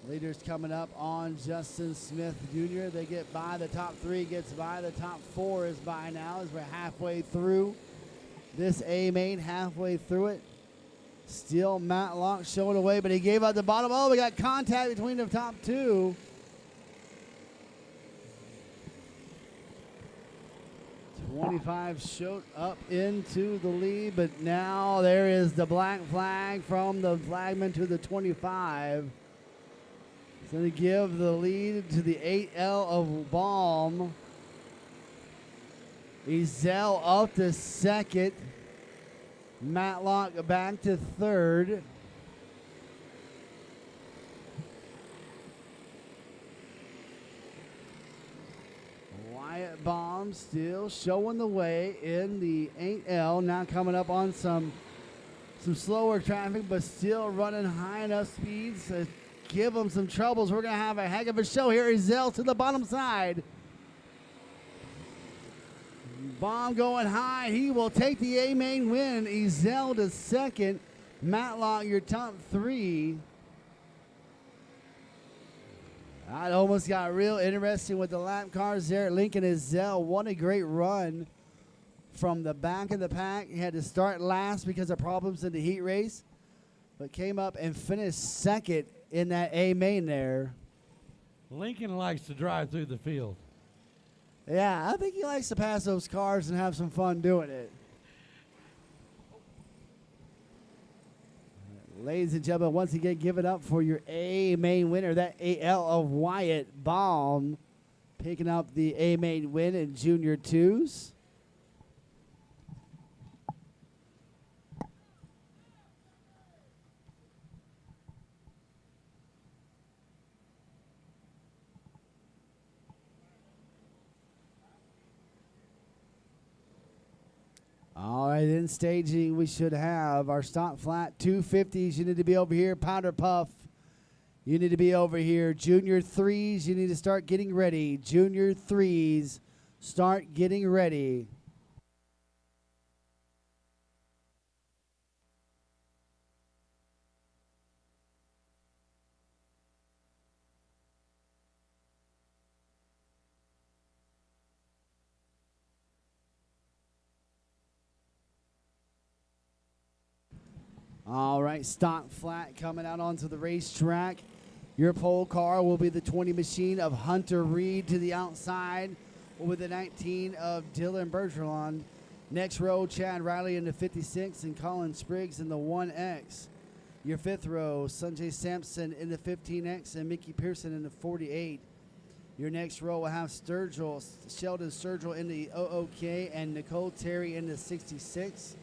Leaders coming up on Justin Smith Jr. They get by the top 3, gets by. The top 4 is by now as we're halfway through this A main, halfway through it. Still Matlock showing away, but he gave out the bottom. Oh, we got contact between the top 2. Schott up into the lead, but now there is the black flag from the flagman to the 25. It's going to give the lead to the 8L of Baum. Ezell up to second. Matlock back to third. Wyatt Baum still showing the way in the 8L. Now coming up on some slower traffic, but still running high enough speeds to give them some troubles. We're going to have a heck of a show here. Ezell to the bottom side. Baum going high. He will take the A-main win. Ezell to second. Matlock, your top 3. That almost got real interesting with the lap cars there. Lincoln Ezell, what a great run from the back of the pack. He had to start last because of problems in the heat race, but came up and finished second in that A-main there. Lincoln likes to drive through the field. Yeah, I think he likes to pass those cars and have some fun doing it. Ladies and gentlemen, once again, give it up for your A-main winner, that AL of Wyatt Baum, picking up the A-main win in Junior 2s. All right, in staging, we should have our stock flat 250s. You need to be over here. Powder puff, you need to be over here. Junior 3s, you need to start getting ready. Junior 3s, start getting ready. All right, stock flat coming out onto the racetrack. Your pole car will be the 20 machine of Hunter Reed to the outside with the 19 of Dylan Bergeron. Next row, Chad Riley in the 56 and Colin Spriggs in the 1X. Your fifth row, Sanjay Sampson in the 15X and Mickey Pearson in the 48. Your next row will have Sheldon Sturgill in the OOK and Nicole Terry in the 66.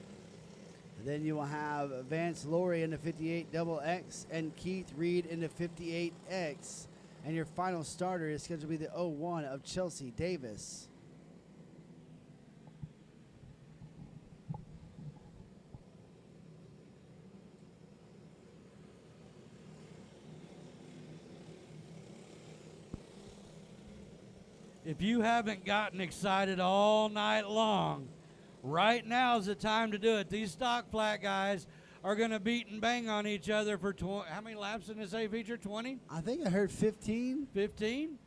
Then you will have Vance Laurie in the 58 double X and Keith Reed in the 58X. And your final starter is scheduled to be the 01 of Chelsea Davis. If you haven't gotten excited all night long, right now is the time to do it. These stock flat guys are going to beat and bang on each other for how many laps in this A feature? 20? I think I heard 15. 15?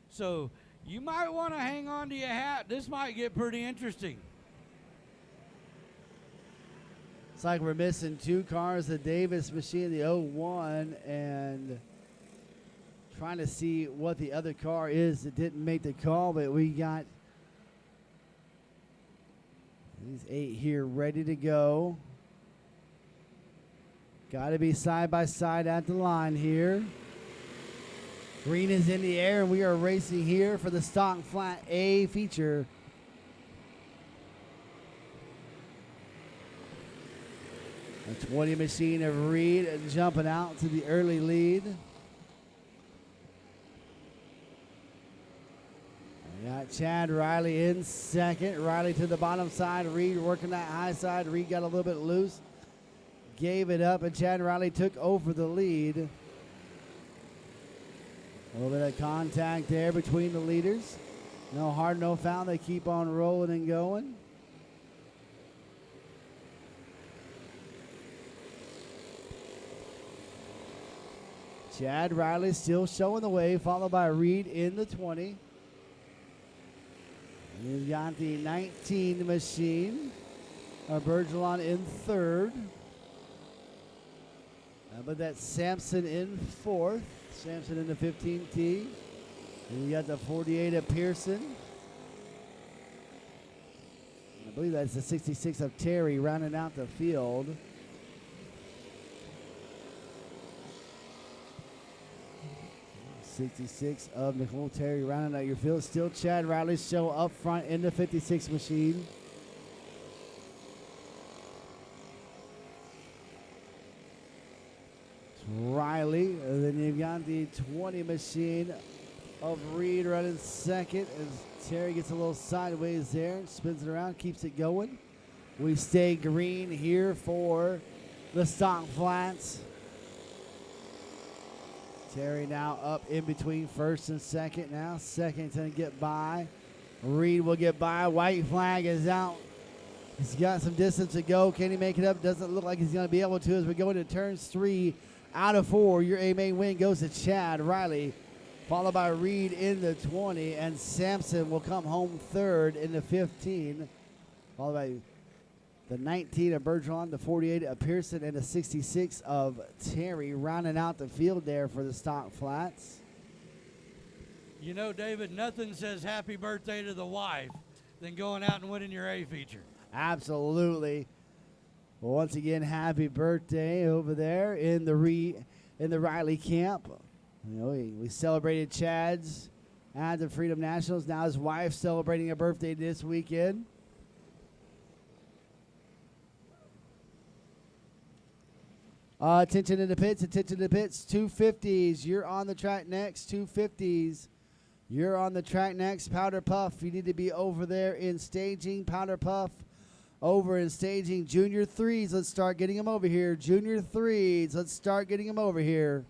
So you might want to hang on to your hat. This might get pretty interesting. It's like we're missing two cars, the Davis machine, the 01, and trying to see what the other car is that didn't make the call, but we got these 8 here ready to go. Got to be side by side at the line here. Green is in the air, and we are racing here for the stock flat A feature. A 20 machine of Reed jumping out to the early lead. We got Chad Riley in second. Riley to the bottom side. Reed working that high side. Reed got a little bit loose. Gave it up, and Chad Riley took over the lead. A little bit of contact there between the leaders. No hard, no foul. They keep on rolling and going. Chad Riley still showing the way, followed by Reed in the 20. You've got the 19 machine. Bergeron in third. But that's Sampson in fourth. Sampson in the 15T. And you got the 48 of Pearson. I believe that's the 66 of Terry rounding out the field. '66 of Nicole Terry rounding out your field. Still Chad Riley show up front in the 56 machine. Riley, and then you've got the 20 machine of Reed running second as Terry gets a little sideways there, spins it around, keeps it going. We stay green here for the stock flats. Terry now up in between first and second now. Second's going to get by. Reed will get by. White flag is out. He's got some distance to go. Can he make it up? Doesn't look like he's going to be able to as we go into turns 3 out of 4. Your A-main win goes to Chad Riley, followed by Reed in the 20, and Sampson will come home third in the 15, followed by the 19 of Bergeron, the 48 of Pearson, and the 66 of Terry rounding out the field there for the stock flats. You know, David, nothing says happy birthday to the wife than going out and winning your A feature. Absolutely. Well, once again, happy birthday over there in the Riley camp. You know, we celebrated Chad's at the Freedom Nationals. Now his wife celebrating a birthday this weekend. Attention to the pits, attention to the pits. 250s, you're on the track next. 250s, you're on the track next. Powder Puff, you need to be over there in staging. Powder Puff over in staging. Junior 3s, let's start getting them over here. Junior 3s, let's start getting them over here.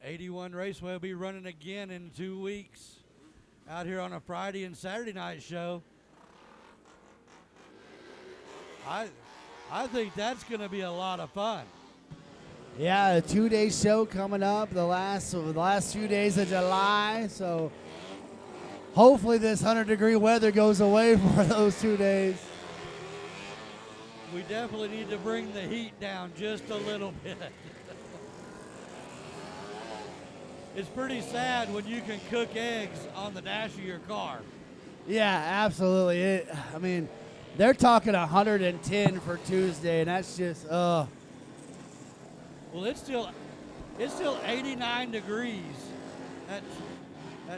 '81 Raceway will be running again in 2 weeks out here on a Friday and Saturday night show. I think that's going to be a lot of fun. Yeah, a 2-day show coming up the last few days of July. So hopefully this 100-degree weather goes away for those 2 days. We definitely need to bring the heat down just a little bit. It's pretty sad when you can cook eggs on the dash of your car. Yeah, absolutely. I mean, they're talking 110 for Tuesday, and that's just, Well, it's still 89 degrees at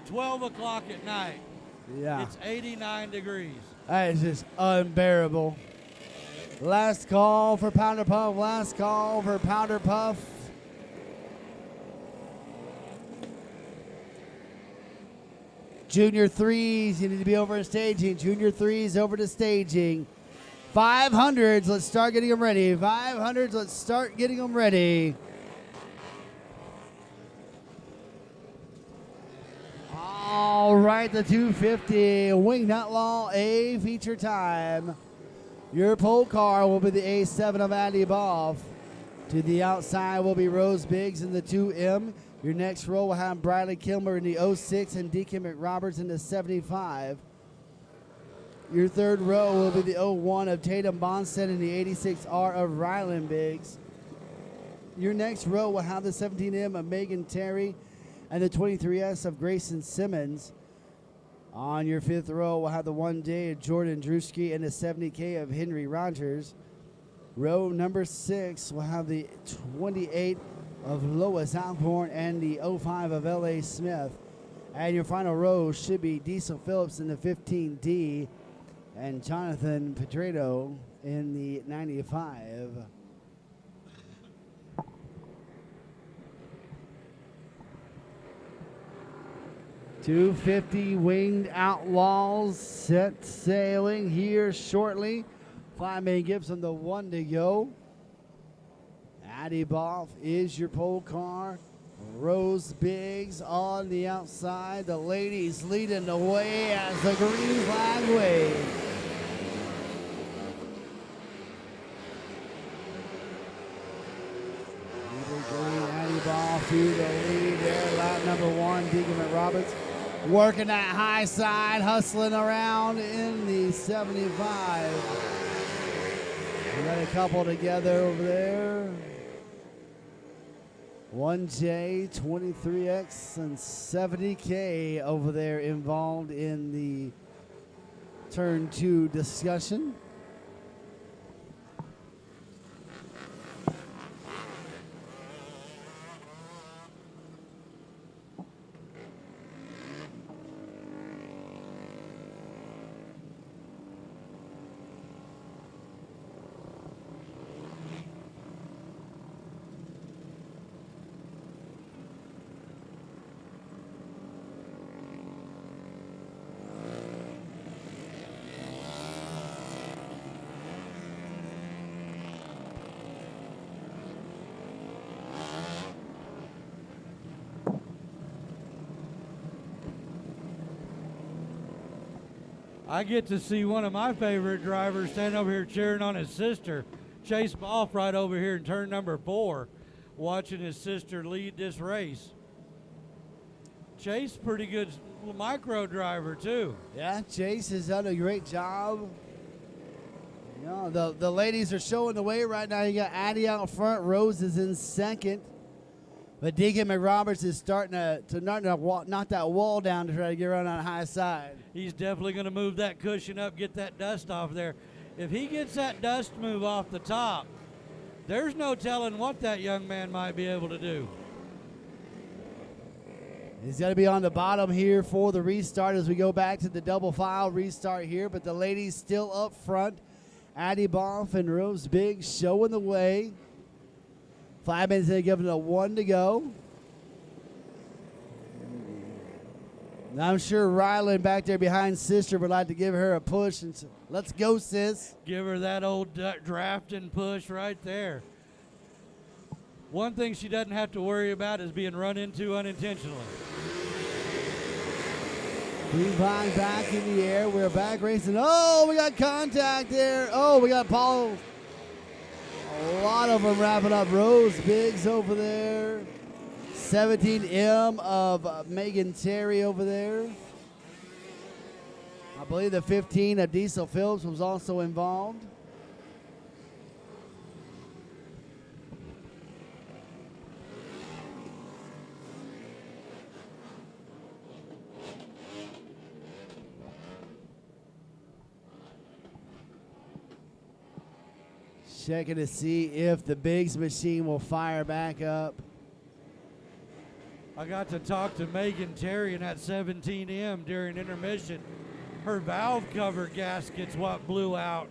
12 o'clock at night. yeah. It's 89 degrees. That is just unbearable. Last call for Pounder Puff. Last call for Pounder Puff. Junior threes, you need to be over to staging. Junior threes over to staging. 500s, let's start getting them ready. 500s, let's start getting them ready. All right, the 250 Wingnut Law A feature time. Your pole car will be the A7 of Andy Boff. To the outside will be Rose Biggs in the 2M. Your next row will have Bradley Kilmer in the 06 and Deacon McRoberts in the 75. Your third row will be the 01 of Tatum Bonstead and the 86R of Ryland Biggs. Your next row will have the 17M of Megan Terry and the 23S of Grayson Simmons. On your fifth row, we'll have the 1J of Jordan Drewski and the 70K of Henry Rogers. Row number 6 will have the 28 of Lois Alcorn and the 05 of L.A. Smith. And your final row should be Diesel Phillips in the 15D and Jonathan Pedredo in the 95. .250 Winged Outlaws set sailing here shortly. Flyman Gibson, the 1 to go. Addy Boff is your pole car. Rose Biggs on the outside. The ladies leading the way as the green flag waves. Addy Boff to the lead there. Lap number 1, Deacon McRoberts. Working that high side, hustling around in the 75. We got a couple together over there. 1J, 23X, and 70K over there involved in the turn 2 discussion. I get to see one of my favorite drivers stand over here cheering on his sister, Chase Boff, right over here in turn number 4, watching his sister lead this race. Chase, pretty good micro driver too. Yeah, Chase has done a great job. You know, the ladies are showing the way right now. You got Addie out front, Rose is in second. But Deacon McRoberts is starting to knock that wall down to try to get around on the high side. He's definitely going to move that cushion up, get that dust off there. If he gets that dust move off the top, there's no telling what that young man might be able to do. He's got to be on the bottom here for the restart as we go back to the double file restart here. But the ladies still up front. Addie Boff and Rose Biggs showing the way. 5 minutes in, giving it a 1 to go. And I'm sure Ryland back there behind sister would like to give her a push and say, let's go, sis. Give her that old drafting push right there. One thing she doesn't have to worry about is being run into unintentionally. Green flag back in the air. We're back racing. Oh, we got contact there. Oh, we got Paul A lot of them wrapping up. Rose Biggs over there. 17M of Megan Terry over there. I believe the 15 of Diesel Phillips was also involved. Checking to see if the Biggs machine will fire back up. I got to talk to Megan Terry in that 17M during intermission. Her valve cover gasket's what blew out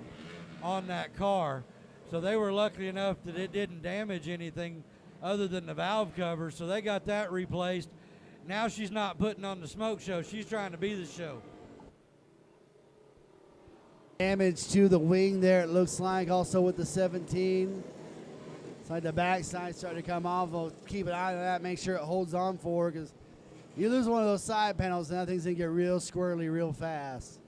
on that car. So they were lucky enough that it didn't damage anything other than the valve cover. So they got that replaced. Now she's not putting on the smoke show. She's trying to be the show. Damage to the wing there, it looks like, also with the 17. It's like the backside starting to come off. We'll keep an eye on that, make sure it holds on for her, because you lose one of those side panels and that thing's going to get real squirrely real fast.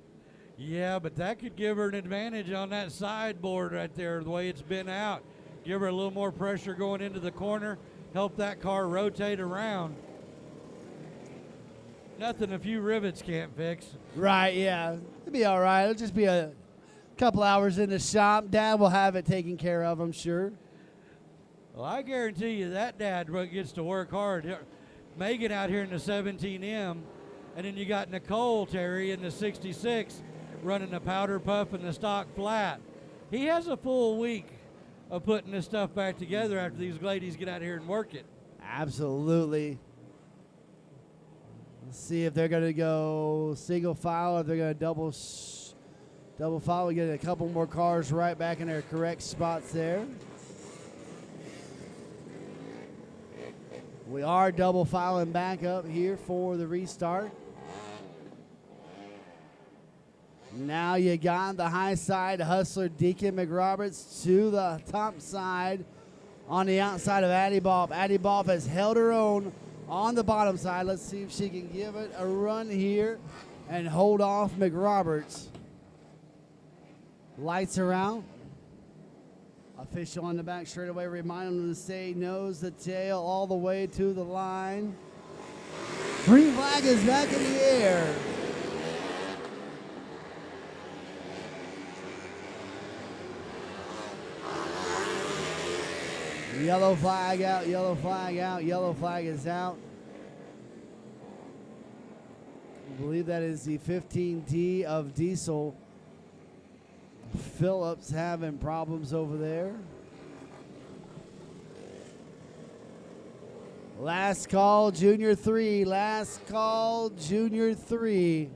Yeah, but that could give her an advantage on that sideboard right there, the way it's been out. Give her a little more pressure going into the corner, help that car rotate around. Nothing a few rivets can't fix. Right, yeah. It'll be all right. It'll just be a couple hours in the shop. Dad will have it taken care of, I'm sure. Well, I guarantee you that dad gets to work hard. Megan out here in the 17M, and then you got Nicole Terry in the 66 running the powder puff and the stock flat. He has a full week of putting this stuff back together after these ladies get out here and work it. Absolutely. Let's see if they're going to go single file, if they're going to double file. We get a couple more cars right back in their correct spots there. We are double filing back up here for the restart. Now you got the high side hustler Deacon McRoberts to the top side on the outside of Addie Boff. Addie Boff has held her own on the bottom side. Let's see if she can give it a run here and hold off McRoberts. Lights are out. Official on the back straightaway reminding them to stay nose to tail all the way to the line. Green flag is back in the air. Yellow flag out, yellow flag out, yellow flag is out. I believe that is the 15D of Diesel. Phillips having problems over there. Last call, Junior 3. Last call, Junior 3.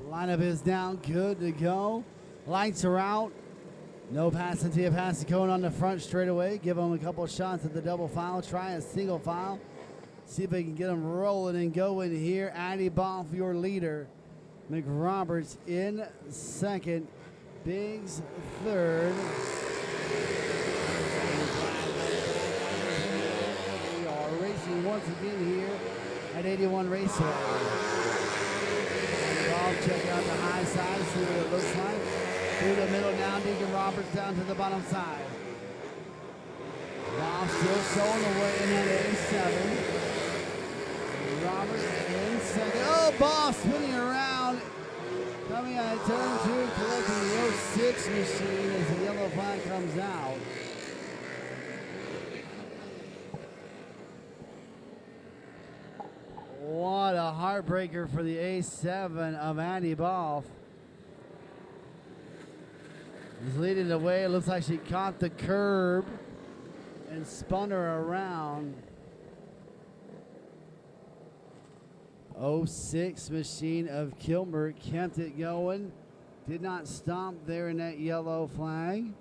Lineup is down, good to go. Lights are out. No passing to Pasicone on the front straightaway. Give them a couple of shots at the double file. Try a single file. See if they can get them rolling and going here. Addie Boff, your leader. McRoberts in second. Biggs third. We are racing once again here at 81 Raceway. Check out the high side, see what it looks like. Through the middle now, Deacon Roberts down to the bottom side. Boff still showing away in that 87. Roberts in second. Oh, ball spinning around. Coming out of turn 2, collecting the 06 machine as the yellow flag comes out. What a heartbreaker for the A7 of Andy Boff. He's leading the way. It looks like she caught the curb and spun her around. 06 machine of Kilmer kept it going. Did not stop there in that yellow flag.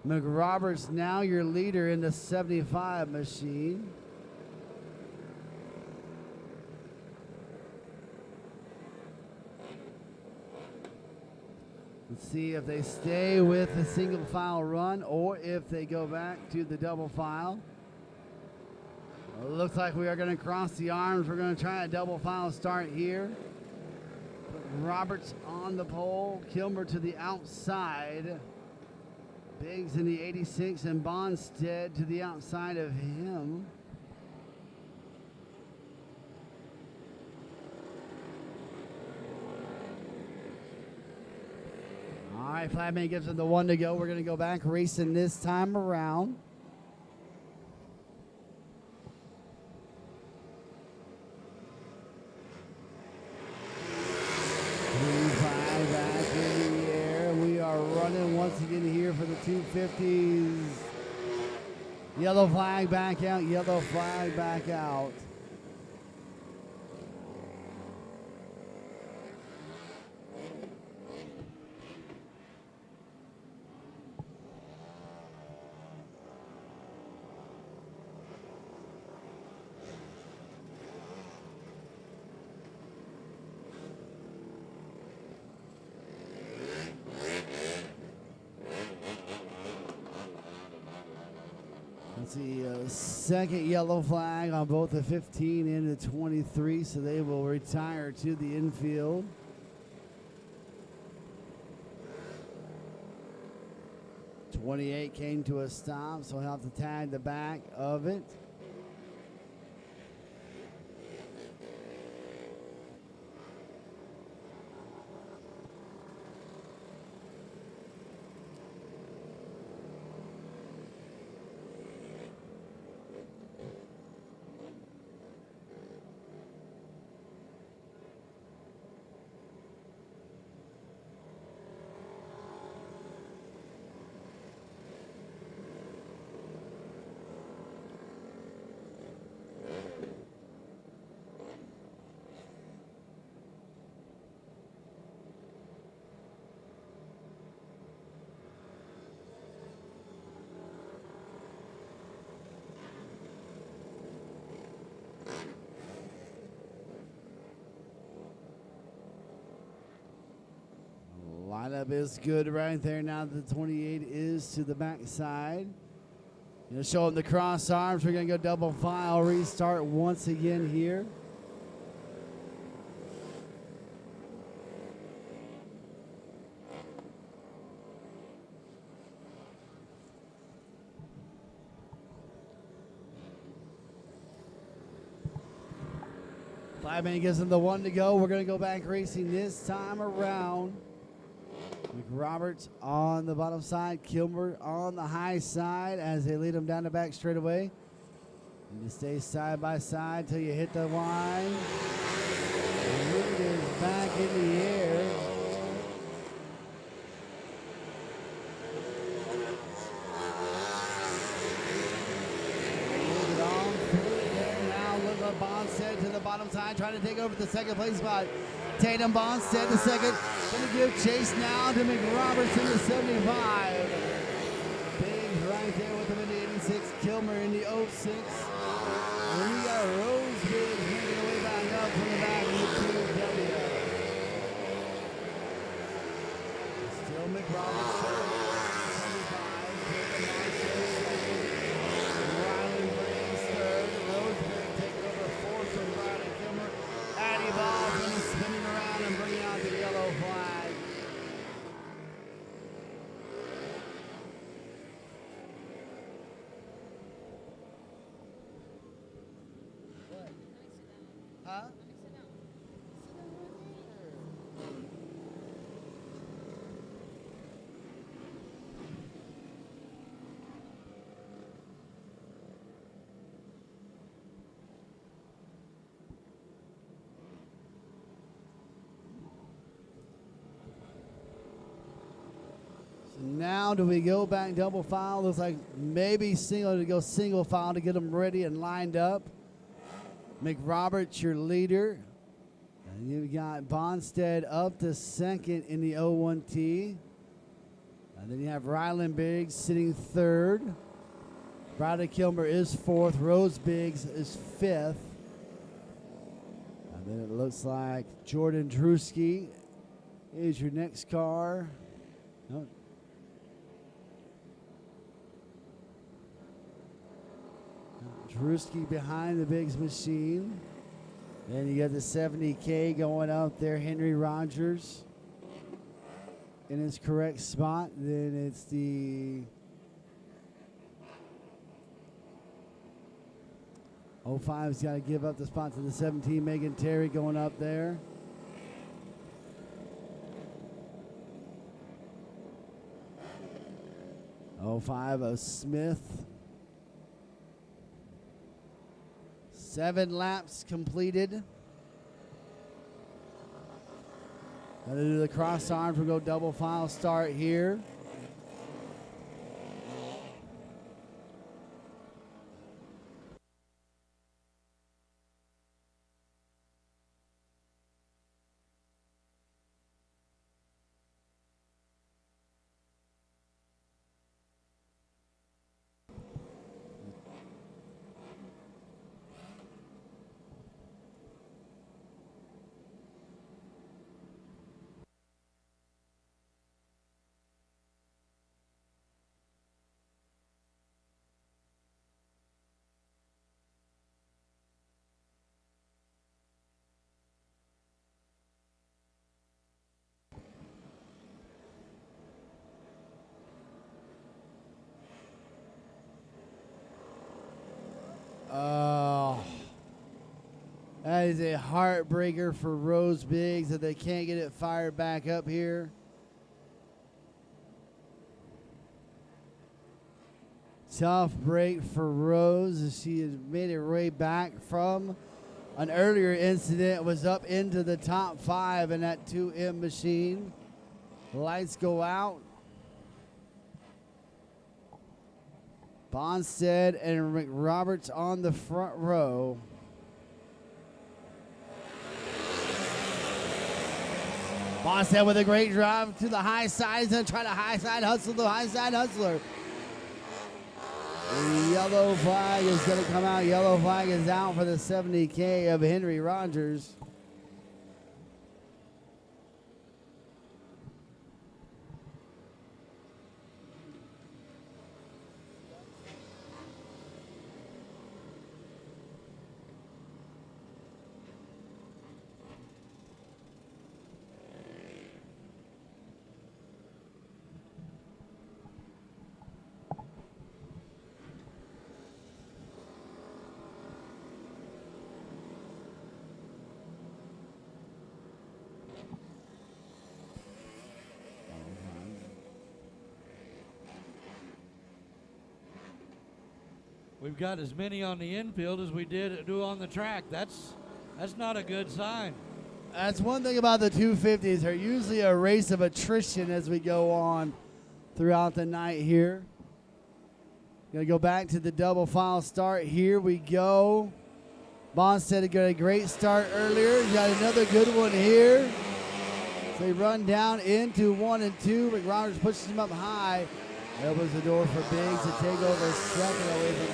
McRoberts now your leader in the 75 machine. Let's see if they stay with the single file run or if they go back to the double file. Well, it looks like we are going to cross the arms. We're going to try a double file start here. Put Roberts on the pole, Kilmer to the outside. Biggs in the 86 and Bonstead to the outside of him. All right, Flatman gives him the 1 to go. We're going to go back racing this time around. Flag back in the air. We are running once again here for the 250s. Yellow flag back out, yellow flag back out. Let's see, second yellow flag on both the 15 and the 23, so they will retire to the infield. '28 came to a stop, so he'll have to tag the back of it. Lineup is good right there. Now the 28 is to the backside. Gonna show him the cross arms. We're gonna go double file, restart once again here. Flatman gives him the 1 to go. We're gonna go back racing this time around. McRoberts on the bottom side, Kilmer on the high side as they lead him down the back straightaway. And you stay side by side till you hit the line. The root is back in the air. Move it on through there now. Look what Bonstead to the bottom side, trying to take over the second place spot. Tatum Bonstead the second. Gonna give chase now to McRoberts in the 75. Biggs right there with him in the 86. Kilmer in the 06. And we got Rose Biggs making her way back up from the back of the 2W. Still McRoberts third. 75. Riley Briggs third. Rose Biggs taking over fourth from Riley Kilmer. Addy Ball spinning around and bringing out the yellow flag. Huh? So now do we go back double file? Looks like maybe single to go single file to get them ready and lined up. McRoberts, your leader. And you've got Bonstead up to second in the 01T. And then you have Ryland Biggs sitting third. Bradley Kilmer is fourth. Rose Biggs is fifth. And then it looks like Jordan Drewski is your next car. No. Drewski behind the Biggs machine. Then you got the 70K going up there. Henry Rogers in his correct spot. Then it's the 05's got to give up the spot to the 17. Megan Terry going up there. Oh, 05 of Smith. 7 laps completed. Gotta do the cross arms. We'll go double file start here. Oh, that is a heartbreaker for Rose Biggs that they can't get it fired back up here. Tough break for Rose as she has made her way back from an earlier incident. Was up into the top 5 in that 2M machine. Lights go out. Bonstead and McRoberts on the front row. Bonstead with a great drive to the high side. He's going to try to high side hustle the high side hustler. The yellow flag is going to come out. Yellow flag is out for the 70K of Henry Rogers. We've got as many on the infield as we do on the track. That's not a good sign. That's one thing about the 250s. They're usually a race of attrition as we go on throughout the night here. Gonna go back to the double file start. Here we go. Bonstead got a great start earlier. He's got another good one here. So they run down into 1 and 2. McRoberts pushes him up high. Opens the door for Biggs to take over second away from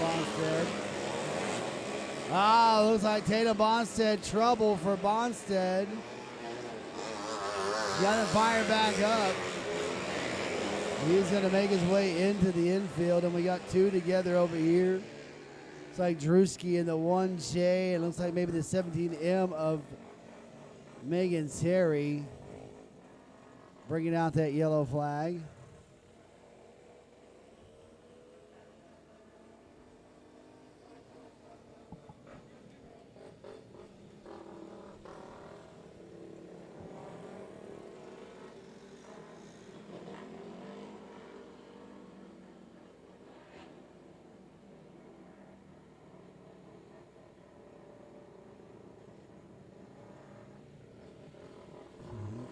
Bonstead. Looks like Tatum Bonstead trouble for Bonstead. Got him fired back up. He's going to make his way into the infield, and we got 2 together over here. Looks like Drewski in the 1J. It looks like maybe the 17M of Megan Terry bringing out that yellow flag.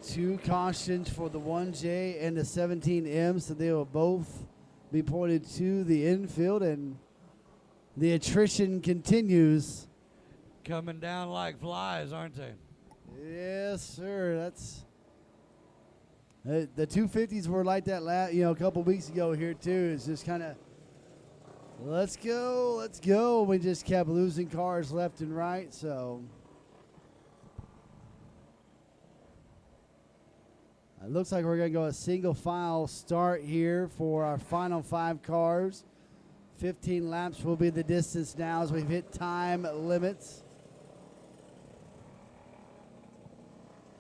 2 cautions for the 1J and the 17M, so they will both be pointed to the infield, and the attrition continues. Coming down like flies, aren't they? Yes, sir. That's the 250s were like that a couple weeks ago here too. It's just kind of let's go, let's go. We just kept losing cars left and right, so it looks like we're going to go a single file start here for our final 5 cars. 15 laps will be the distance now as we've hit time limits.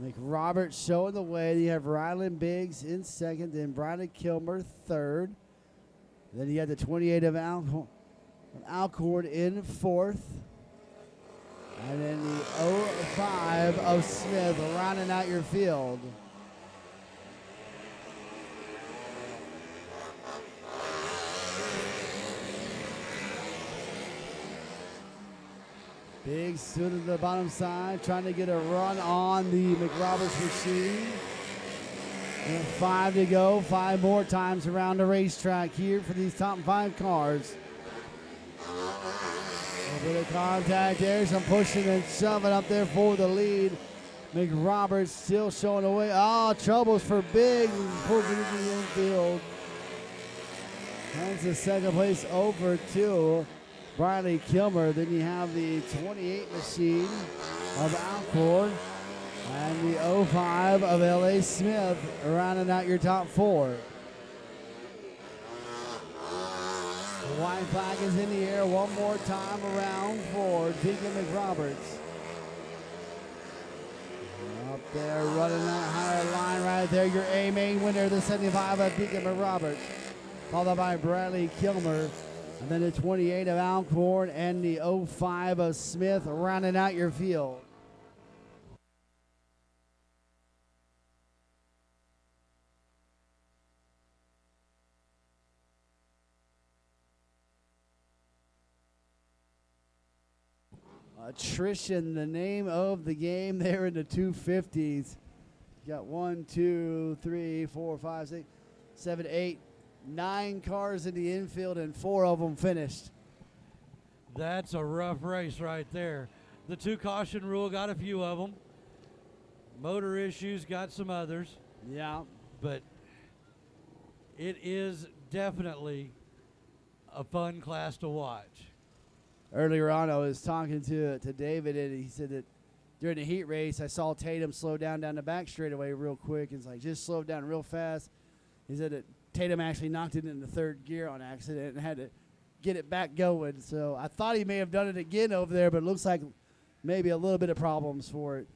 McRoberts showing the way. You have Ryland Biggs in second, then Bradley Kilmer third. Then you got the 28 of Alcord in fourth. And then the 05 of Smith rounding out your field. Biggs stood at the bottom side, trying to get a run on the McRoberts machine. And 5 to go, 5 more times around the racetrack here for these top 5 cars. A bit of contact there, some pushing and shoving up there for the lead. McRoberts still showing the way. Oh, troubles for Biggs, pulls it into the infield. Hands the second place over to Bradley Kilmer. Then you have the 28 machine of Alcord and the 05 of L.A. Smith rounding out your top 4. The white flag is in the air one more time around for Deacon McRoberts. Up there running that higher line right there. Your A-main winner, the 75 of Deacon McRoberts, followed by Bradley Kilmer. And then the 28 of Alcorn and the 05 of Smith rounding out your field. Attrition, the name of the game there in the 250s. You got 1, 2, 3, 4, 5, 6, 7, 8. 9 cars in the infield and 4 of them finished. That's a rough race right there. The 2 caution rule got a few of them. Motor issues got some others. Yeah. But it is definitely a fun class to watch. Earlier on, I was talking to David, and he said that during the heat race, I saw Tatum slow down the back straightaway real quick. It's like, just slowed down real fast. He said that Tatum actually knocked it into 3rd gear on accident and had to get it back going. So I thought he may have done it again over there, but it looks like maybe a little bit of problems for it.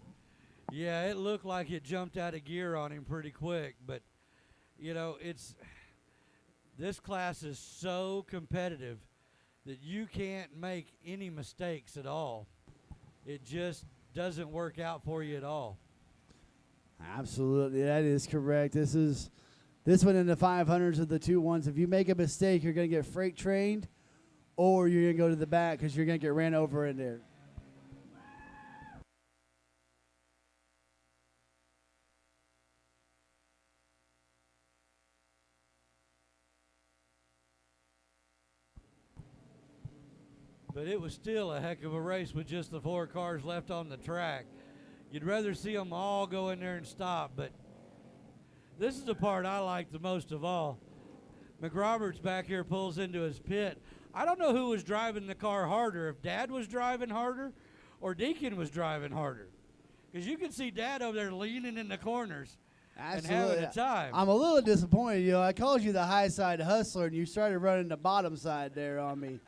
Yeah, it looked like it jumped out of gear on him pretty quick. But, this class is so competitive that you can't make any mistakes at all. It just doesn't work out for you at all. Absolutely, that is correct. This one in the 500s of the 2-1s. If you make a mistake, you're going to get freight trained, or you're going to go to the back because you're going to get ran over in there. But it was still a heck of a race with just the 4 cars left on the track. You'd rather see them all go in there and stop, but this is the part I like the most of all. McRoberts back here pulls into his pit. I don't know who was driving the car harder, if Dad was driving harder or Deacon was driving harder. Because you can see Dad over there leaning in the corners and having a time. I'm a little disappointed. I called you the high side hustler, and you started running the bottom side there on me.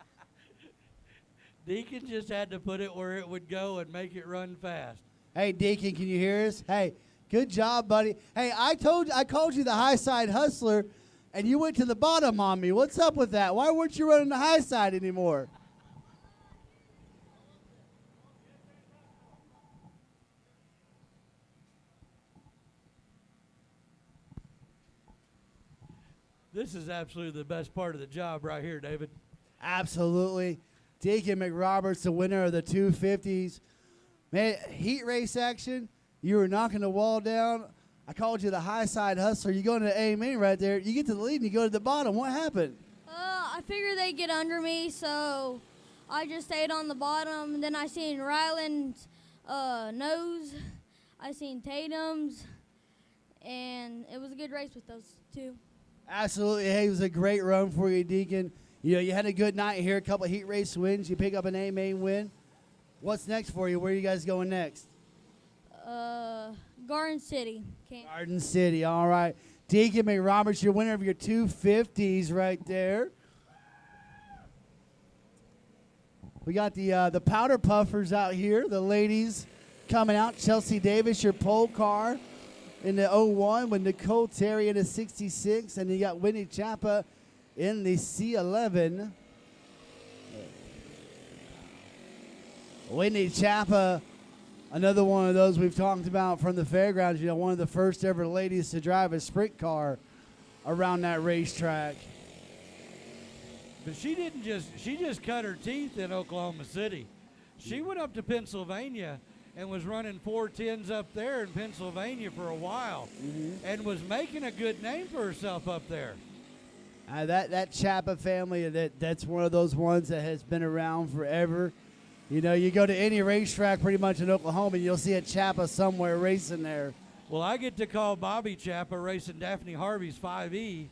Deacon just had to put it where it would go and make it run fast. Hey, Deacon, can you hear us? Hey, good job, buddy. Hey, I called you the high side hustler, and you went to the bottom on me. What's up with that? Why weren't you running the high side anymore? This is absolutely the best part of the job right here, David. Absolutely. Deacon McRoberts, the winner of the 250s. Man, heat race action. You were knocking the wall down. I called you the high side hustler. You go into the A main right there. You get to the lead and you go to the bottom. What happened? I figured they'd get under me, so I just stayed on the bottom. Then I seen Ryland's nose. I seen Tatum's, and it was a good race with those two. Absolutely. Hey, it was a great run for you, Deacon. You know, you had a good night here, a couple of heat race wins. You pick up an A main win. What's next for you? Where are you guys going next? Garden City. Garden City. All right. Deacon McRoberts, your winner of your 250s right there. We got the Powder Puffers out here. The ladies coming out. Chelsea Davis, your pole car in the 01 with Nicole Terry in the 66. And you got Whitney Chapa in the C11. Whitney Chapa, another one of those we've talked about from the fairgrounds. You know, one of the first ever ladies to drive a sprint car around that racetrack. But she just cut her teeth in Oklahoma City. She went up to Pennsylvania and was running 410s up there in Pennsylvania for a while, and was making a good name for herself up there. That Chapa family, that's one of those ones that has been around forever. You know, you go to any racetrack pretty much in Oklahoma, and you'll see a Chapa somewhere racing there. Well, I get to call Bobby Chapa racing Daphne Harvey's 5E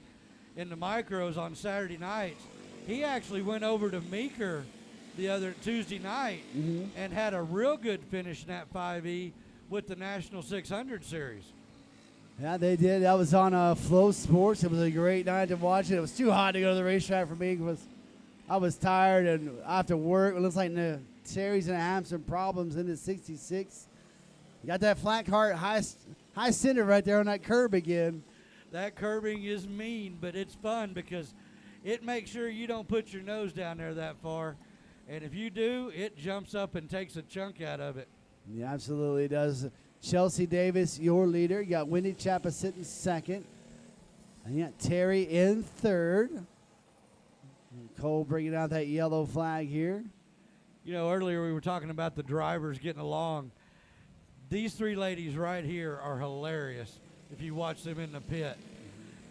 in the micros on Saturday nights. He actually went over to Meeker the other Tuesday night and had a real good finish in that 5E with the National 600 Series. Yeah, they did. That was on Flow Sports. It was a great night to watch it. It was too hot to go to the racetrack for me because I was tired and after work. It looks like the Terry's going to have some problems in the 66. You got that flat cart high center right there on that curb again. That curbing is mean, but it's fun because it makes sure you don't put your nose down there that far. And if you do, it jumps up and takes a chunk out of it. Yeah, absolutely does. Chelsea Davis, your leader. You got Wendy Chapa sitting second. And you got Terry in third. And Cole bringing out that yellow flag here. You know, earlier we were talking about the drivers getting along. These three ladies right here are hilarious if you watch them in the pit.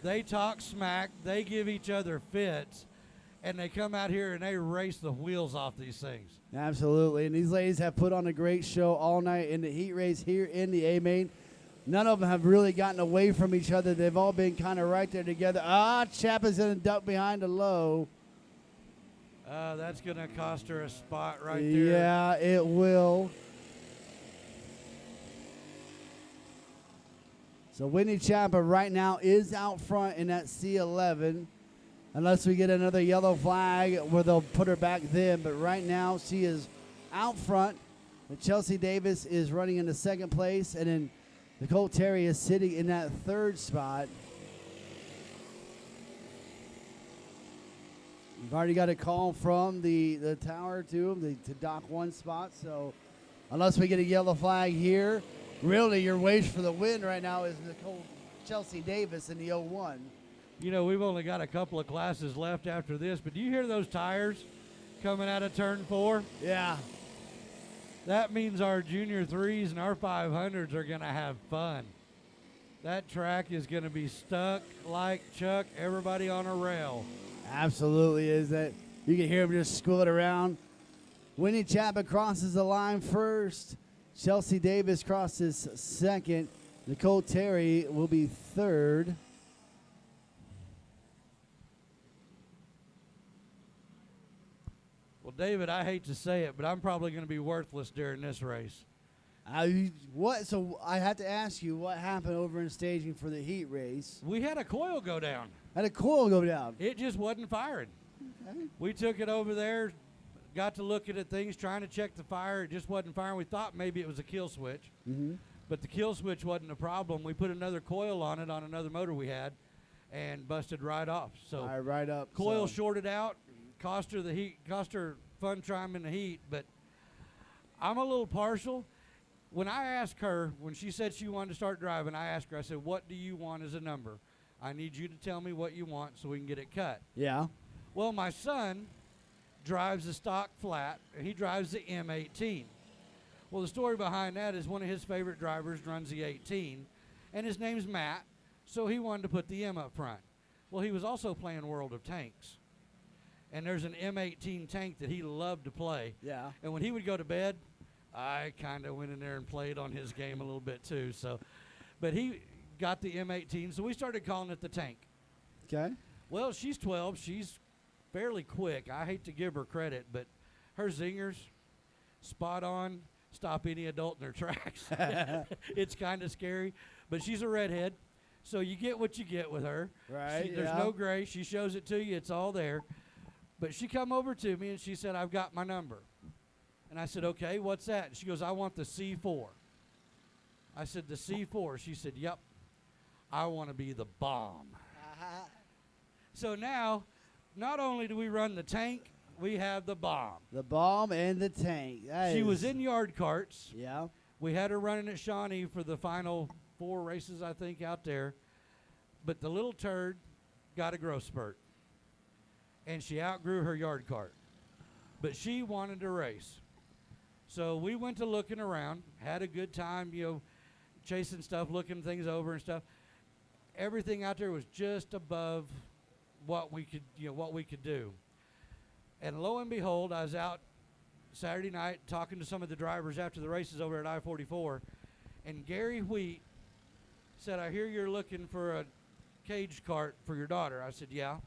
They talk smack, they give each other fits, and they come out here and they race the wheels off these things. Absolutely, and these ladies have put on a great show all night in the heat race here in the A-Main. None of them have really gotten away from each other. They've all been kind of right there together. Chapa's going to duck behind the low. That's going to cost her a spot right there. Yeah, it will. So Whitney Chapa right now is out front in that C11. Unless we get another yellow flag where they'll put her back then. But right now she is out front. And Chelsea Davis is running into second place. And then Nicole Terry is sitting in that third spot. We've already got a call from the tower to them to dock one spot. So unless we get a yellow flag here, really your wish for the win right now is Chelsea Davis in the 01. You know, we've only got a couple of classes left after this, but do you hear those tires coming out of turn 4? Yeah. That means our junior 3s and our 500s are going to have fun. That track is going to be stuck like Chuck, everybody on a rail. Absolutely is that. You can hear him just schooling around. Winnie Chapa crosses the line first. Chelsea Davis crosses second. Nicole Terry will be third. Well, David, I hate to say it, but I'm probably going to be worthless during this race. What? So I have to ask you, what happened over in staging for the heat race? We had a coil go down. Had a coil go down. It just wasn't firing. Okay. We took it over there, got to looking at things, trying to check the fire. It just wasn't firing. We thought maybe it was a kill switch, but the kill switch wasn't a problem. We put another coil on it on another motor we had and busted right off. So right up. coil shorted out, cost her fun time in the heat, but I'm a little partial. When I asked her, when she said she wanted to start driving, I asked her, I said, what do you want as a number? I need you to tell me what you want so we can get it cut. Yeah. Well, my son drives the stock flat, and he drives the M18. Well, the story behind that is one of his favorite drivers runs the 18, and his name's Matt, so he wanted to put the M up front. Well, he was also playing World of Tanks, and there's an M18 tank that he loved to play. Yeah. And when he would go to bed, I kind of went in there and played on his game a little bit too. So, but he got the M18, so we started calling it the tank. Okay. Well, she's 12. She's fairly quick. I hate to give her credit, but her zingers, spot on, stop any adult in their tracks. It's kind of scary, but she's a redhead, so you get what you get with her. Right. There's no gray. She shows it to you. It's all there. But she come over to me and she said, "I've got my number." And I said, "Okay, what's that?" And she goes, "I want the C4. I said, "The C4. She said, "Yep. I want to be the bomb." So now, not only do we run the tank, we have the bomb. The bomb and the tank. She was in yard carts. Yeah. We had her running at Shawnee for the final 4 races, I think, out there. But the little turd got a growth spurt, and she outgrew her yard cart. But she wanted to race. So we went to looking around, had a good time, chasing stuff, looking things over and stuff. Everything out there was just above what we could do. And lo and behold, I was out Saturday night talking to some of the drivers after the races over at I-44, and Gary Wheat said, "I hear you're looking for a cage cart for your daughter." I said, "Yeah."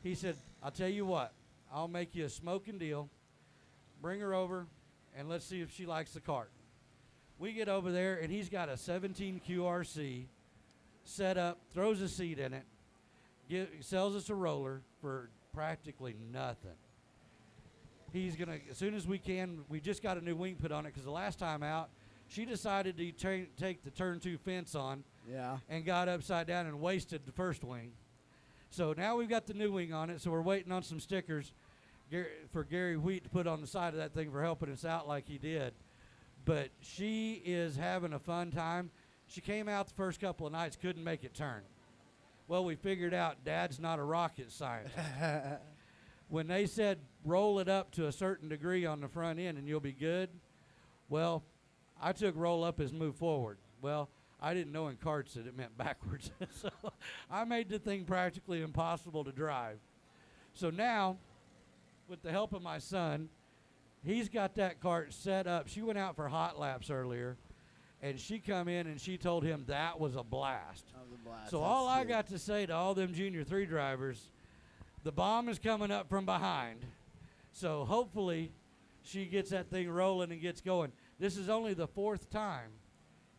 He said, "I'll tell you what, I'll make you a smoking deal. Bring her over, and let's see if she likes the cart." We get over there, and he's got a 17 QRC set up, throws a seat in it, sells us a roller for practically nothing. He's going to, as soon as we can, we just got a new wing put on it because the last time out, she decided to take the turn 2 fence on Yeah. and got upside down and wasted the first wing. So now we've got the new wing on it, so we're waiting on some stickers for Gary Wheat to put on the side of that thing for helping us out like he did. But she is having a fun time. She came out the first couple of nights, couldn't make it turn. Well, we figured out Dad's not a rocket scientist. When they said roll it up to a certain degree on the front end and you'll be good, well, I took roll up as move forward. Well, I didn't know in karts that it meant backwards. So I made the thing practically impossible to drive. So now, with the help of my son, he's got that cart set up. She went out for hot laps earlier, and she come in and she told him that was a blast. So all I got to say to all them Junior 3 drivers, the bomb is coming up from behind. So hopefully she gets that thing rolling and gets going. This is only the 4th time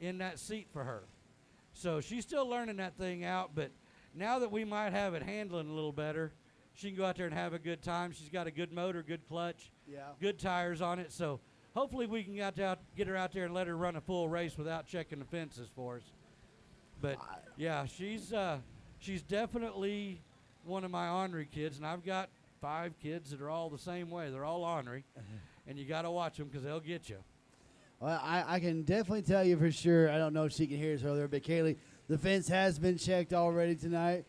in that seat for her. So she's still learning that thing out, but now that we might have it handling a little better, she can go out there and have a good time. She's got a good motor, good clutch, good tires on it. So hopefully we can get her out there and let her run a full race without checking the fences for us. But yeah, she's definitely one of my ornery kids, and I've got 5 kids that are all the same way. They're all ornery, and you got to watch them because they'll get you. Well, I can definitely tell you for sure. I don't know if she can hear us earlier, but Kaylee, the fence has been checked already tonight.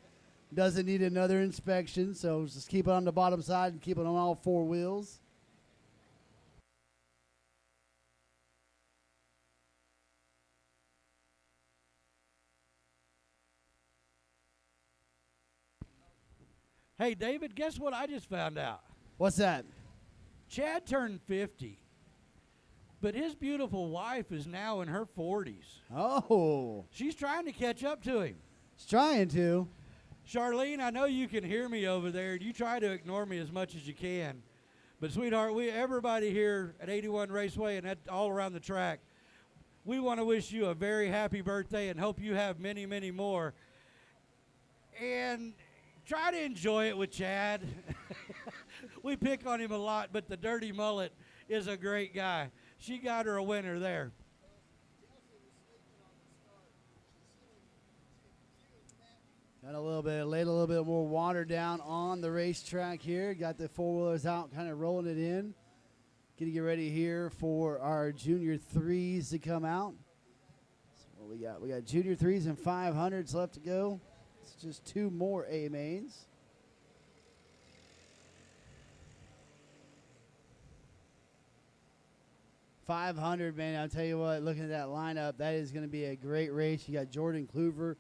Doesn't need another inspection, so just keep it on the bottom side and keep it on all 4 wheels. Hey, David, guess what I just found out? What's that? Chad turned 50, but his beautiful wife is now in her 40s. Oh, She's trying to catch up to him. she's trying to. Charlene, I know you can hear me over there, and you try to ignore me as much as you can. But, sweetheart, everybody here at 81 Raceway and all around the track, we want to wish you a very happy birthday and hope you have many, many more. And try to enjoy it with Chad. We pick on him a lot, but the dirty mullet is a great guy. She got her a winner there. Got a little bit more water down on the racetrack here. Got the 4-wheelers out, kind of rolling it in. Getting get ready here for our Junior 3s to come out. So what we got? We got Junior 3s and 500s left to go. It's just 2 more A mains. 500, man. I'll tell you what, looking at that lineup, that is going to be a great race. You got Jordan Kluver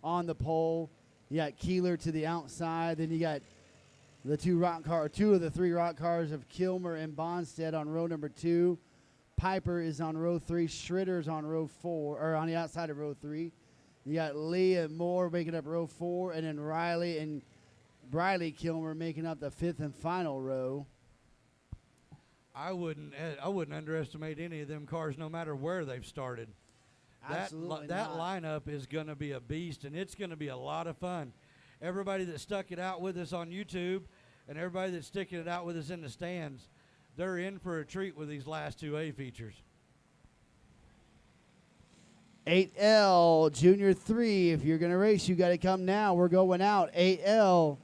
on the pole. You got Keeler to the outside. Then you got the two of the three rock cars of Kilmer and Bonstead on row number 2. Piper is on row 3. Schritter's on row 4, or on the outside of row 3. You got Lee and Moore making up row 4, and then Riley and Briley Kilmer making up the 5th and final row. I wouldn't underestimate any of them cars, no matter where they've started. Absolutely that not. lineup is going to be a beast, and it's going to be a lot of fun. Everybody that stuck it out with us on YouTube and everybody that's sticking it out with us in the stands, they're in for a treat with these last 2A features. 8L, Junior 3. If you're going to race, you got to come now. We're going out. 8L.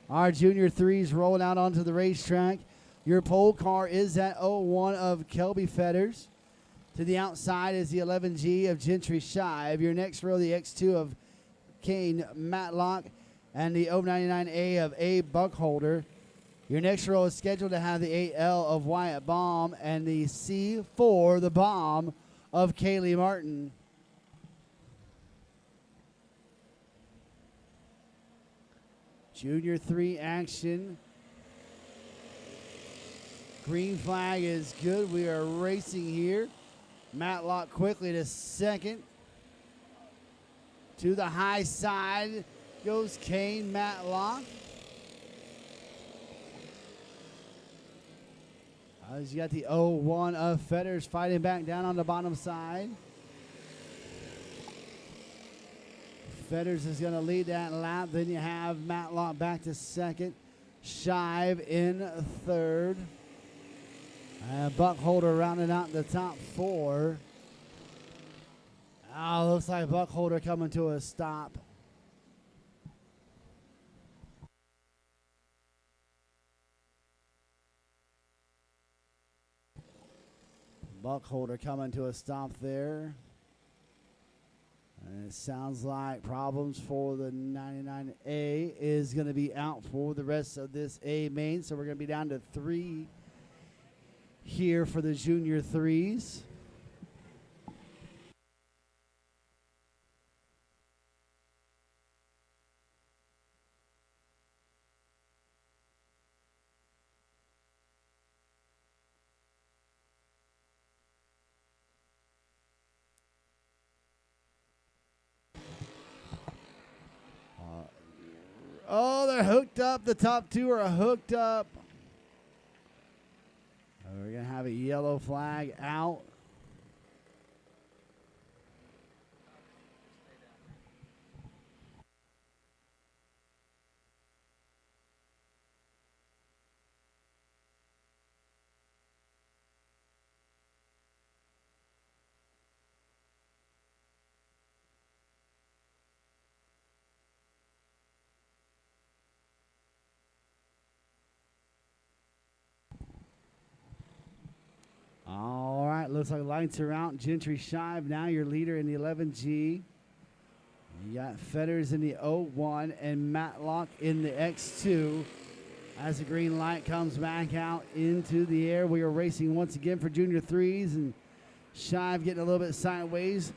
Our Junior 3's rolling out onto the racetrack. Your pole car is that 01 of Kelby Fetters. To the outside is the 11G of Gentry Shive. Your next row, the X2 of Kane Matlock, and the 099A of Abe Buckholder. Your next row is scheduled to have the 8L of Wyatt Baum and the C4, the Bomb, of Kaylee Martin. Junior 3 action. Green flag is good. We are racing here. Matlock quickly to second. To the high side goes Kane Matlock. As you got the 01 of Fetters fighting back down on the bottom side. Fetters is going to lead that lap. Then you have Matlock back to second. Shive in third. Buckholder rounding out the top 4. Looks like Buckholder coming to a stop. Buckholder coming to a stop there. And it sounds like problems for the 99A is going to be out for the rest of this A main. So we're going to be down to 3 here for the Junior 3s. Oh, they're hooked up. The top 2 are hooked up. We're going to have a yellow flag out. All right, looks like lights are out. Gentry Shive now your leader in the 11G. You got Fetters in the 01 and Matlock in the X2. As the green light comes back out into the air, we are racing once again for Junior 3s, and Shive getting a little bit sideways.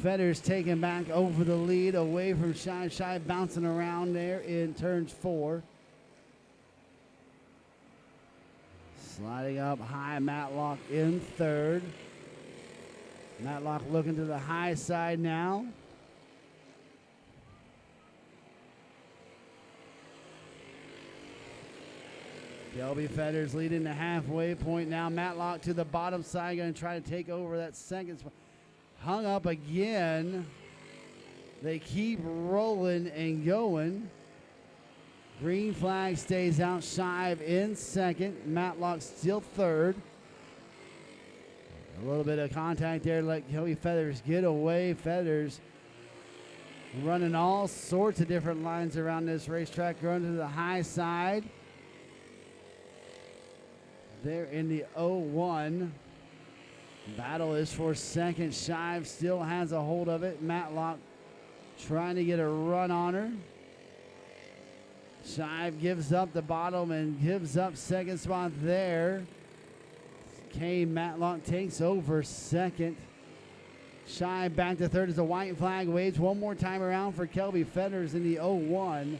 Fetters taking back over the lead away from Shive. Shive bouncing around there in turns 4. Sliding up high, Matlock in third. Matlock looking to the high side now. Kelby Fetters leading the halfway point now. Matlock to the bottom side, going to try to take over that second spot. Hung up again. They keep rolling and going. Green flag stays out. Shive in second. Matlock still third. A little bit of contact there. Let Kelby Fetters get away. Fetters running all sorts of different lines around this racetrack. Going to the high side. There in the 01. Battle is for second. Shive still has a hold of it. Matlock trying to get a run on her. Shive gives up the bottom and gives up second spot there. Kane Matlock takes over second. Shy back to third as the white flag waves one more time around for Kelby Fetters in the 01.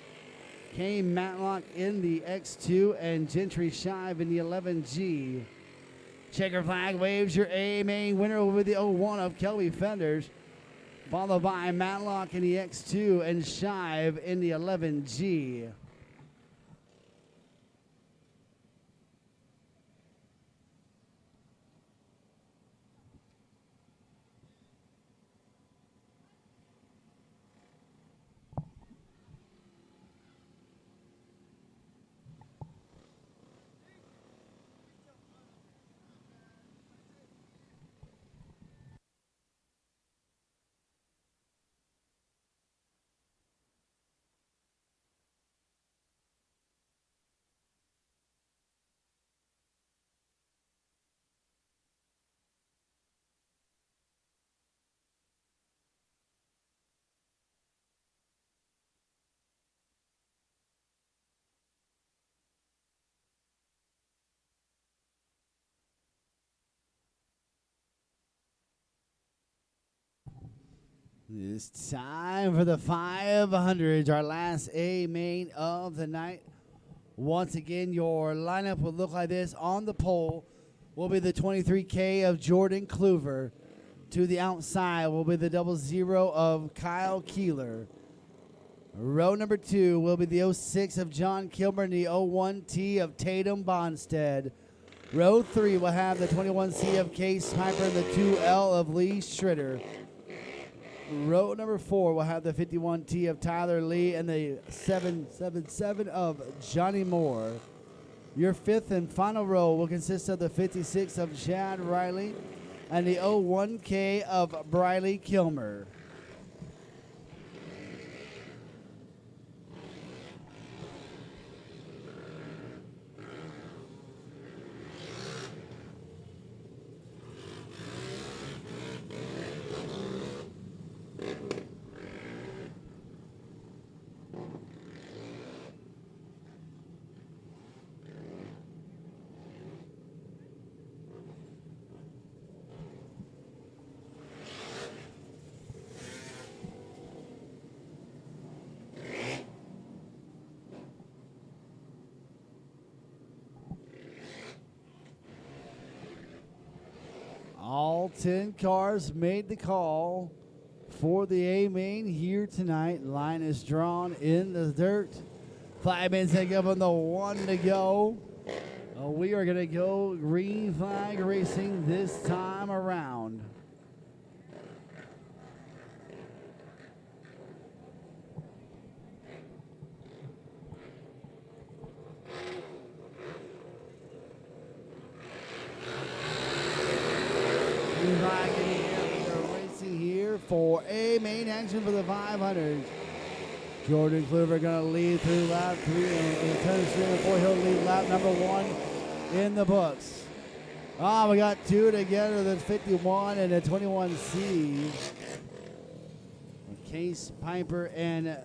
Kane Matlock in the X2 and Gentry Shive in the 11G. Checker flag waves. Your A main winner will be the 01 of Kelby Fetters, followed by Matlock in the X2 and Shive in the 11G. It's time for the 500s, our last A main of the night. Once again, your lineup will look like this. On the pole will be the 23K of Jordan Kluver. To the outside will be the 00 of Kyle Keeler. Row number 2 will be the 06 of John Kilmer and the 01T of Tatum Bonstead. Row 3 will have the 21C of Case Piper and the 2L of Lee Schritter. Row number 4 will have the 51T of Tyler Lee and the 777 of Johnny Moore. Your fifth and final row will consist of the 56 of Chad Riley and the 01K of Briley Kilmer. All 10 cars made the call for the A main here tonight. Line is drawn in the dirt. Flagman's going to give them the 1 to go. We are going to go green flag racing this time around. Racing here for A main action for the 500. Jordan Kluver going to lead through lap 3 and turn 3 before he'll lead lap number 1 in the books. We got 2 together, the 51 and the 21C. Case Piper and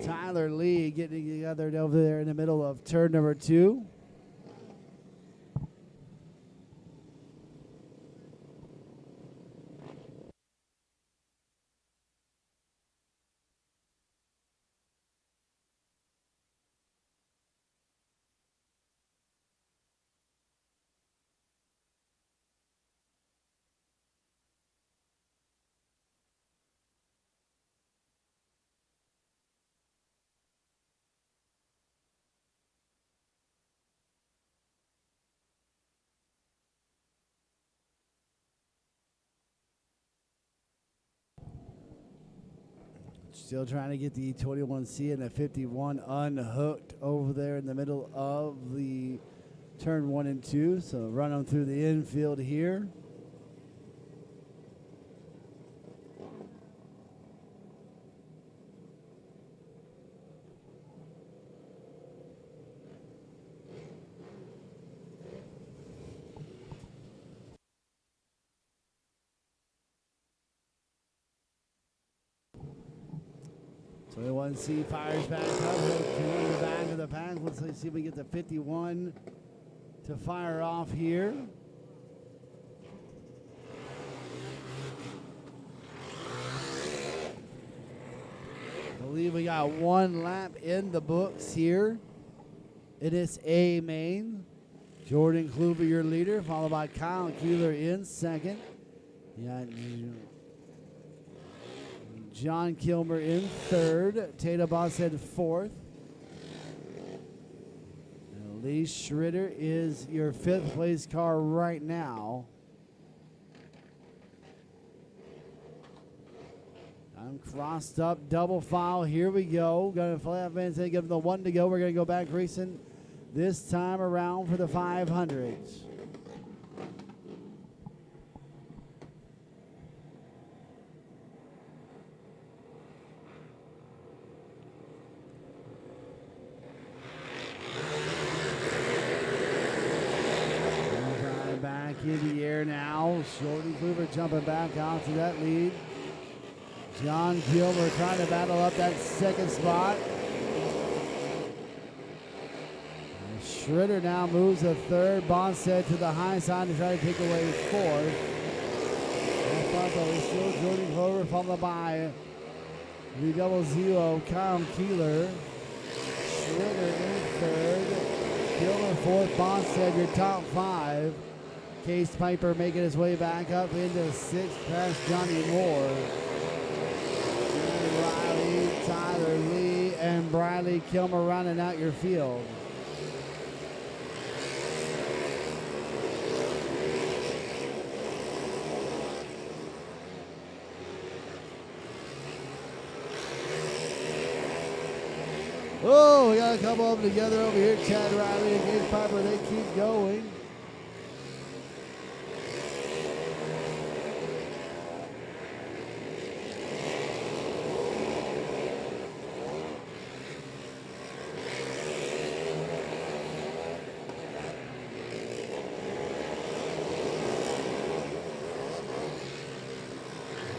Tyler Lee getting together over there in the middle of turn number 2. Still trying to get the 21C and the 51 unhooked over there in the middle of the turn 1 and 2. So run them through the infield here. So 21C fires back up, to the back of the pack. Let's see if we get the 51 to fire off here. we got one lap in the books here. It is A main. Jordan Kluver, your leader, followed by Kyle Keeler in second. Yeah, John Kilmer in third. Tatum Bonshead fourth. And Lee Schritter is your fifth place car right now. I'm crossed up, double file. Here we go. Going to flat fence and give them the one to go. We're going to go back racing this time around for the 500s. Back in the air now. Jordan Kluver jumping back out to that lead. John Kilmer trying to battle up that second spot. And Schritter now moves to third. Bonshead to the high side to try to take away fourth. And front though is still Jordan Kluver followed by the double zero Kyle Keeler. Schritter in third. Kilmer fourth. Bonshead your top five. Case Piper making his way back up into sixth past Johnny Moore. Riley, Tyler Lee, and Briley Kilmer rounding out your field. Oh, we got a couple of them together over here. Chad Riley and Case Piper, they keep going.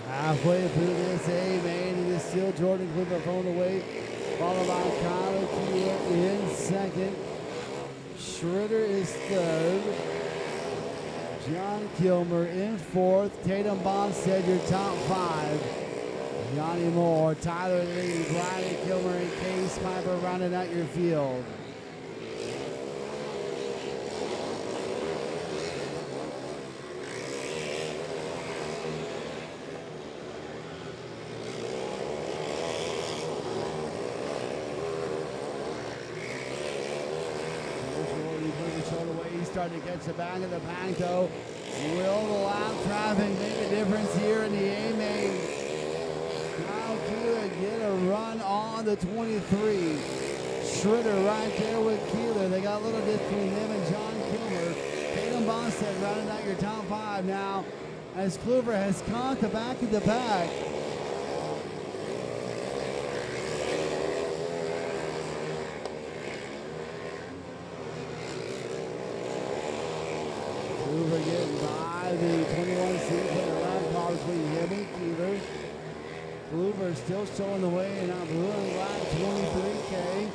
Halfway through this A main, it is still Jordan Kluver phone away, followed by Kyle Keeler in second. Schritter is third. John Kilmer in fourth. Tatum Bonshead, your top five. Johnny Moore, Tyler Lee, Briley Kilmer, and Case Piper rounding out your field. Starting to catch the back of the pack though. Will the lap traffic make a difference here in the A main? Kyle Keeler get a run on the 23. Schritter right there with Keeler. They got a little distance between him and John Kilmer. Tatum Bonshead rounding out your top five now as Kluver has caught the back of the pack. Kluver getting by the 21 seat in the lap car between him and Keeler. Kluver still showing the way and out blue and black 23K.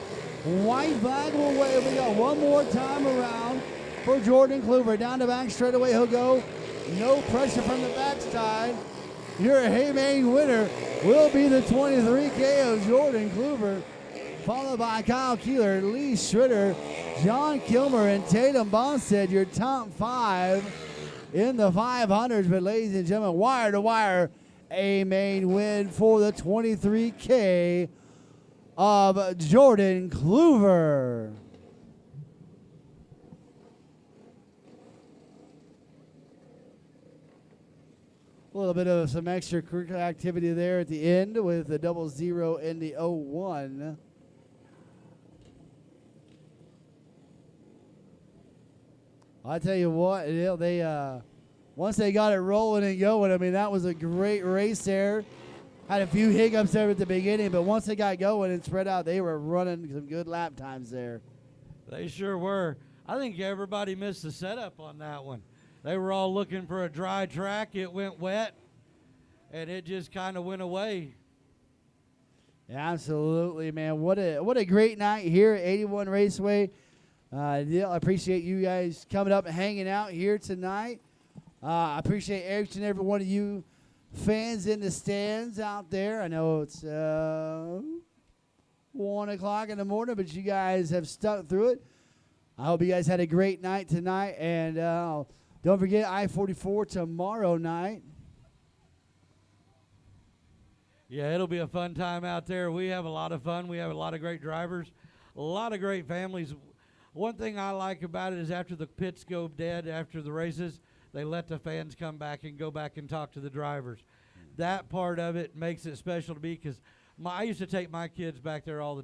White flag will wave. We got one more time around for Jordan Kluver. Down the back straightaway he'll go. No pressure from the backside. Your Haymain winner will be the 23K of Jordan Kluver, followed by Kyle Keeler, Lee Schritter, John Kilmer, and Tatum Bonshead, your top five in the 500s. But ladies and gentlemen, wire to wire, a main win for the 23K of Jordan Kluver. A little bit of some extracurricular activity there at the end with the 00 and the 01. I tell you what, they once they got it rolling and going, I mean, that was a great race there. Had a few hiccups there at the beginning, but once they got going and spread out, they were running some good lap times there. They sure were. I think everybody missed the setup on that one. They were all looking for a dry track. It went wet, and it just kind of went away. Absolutely, man. What a great night here at 81 Raceway. I appreciate you guys coming up and hanging out here tonight. I appreciate each and every one of you fans in the stands out there. I know it's 1 o'clock in the morning, but you guys have stuck through it. I hope you guys had a great night tonight, and don't forget I-44 tomorrow night. Yeah, it'll be a fun time out there. We have a lot of fun. We have a lot of great drivers, a lot of great families. One thing I like about it is after the pits go dead, after the races, they let the fans come back and go back and talk to the drivers. That part of it makes it special to me because I used to take my kids back there all the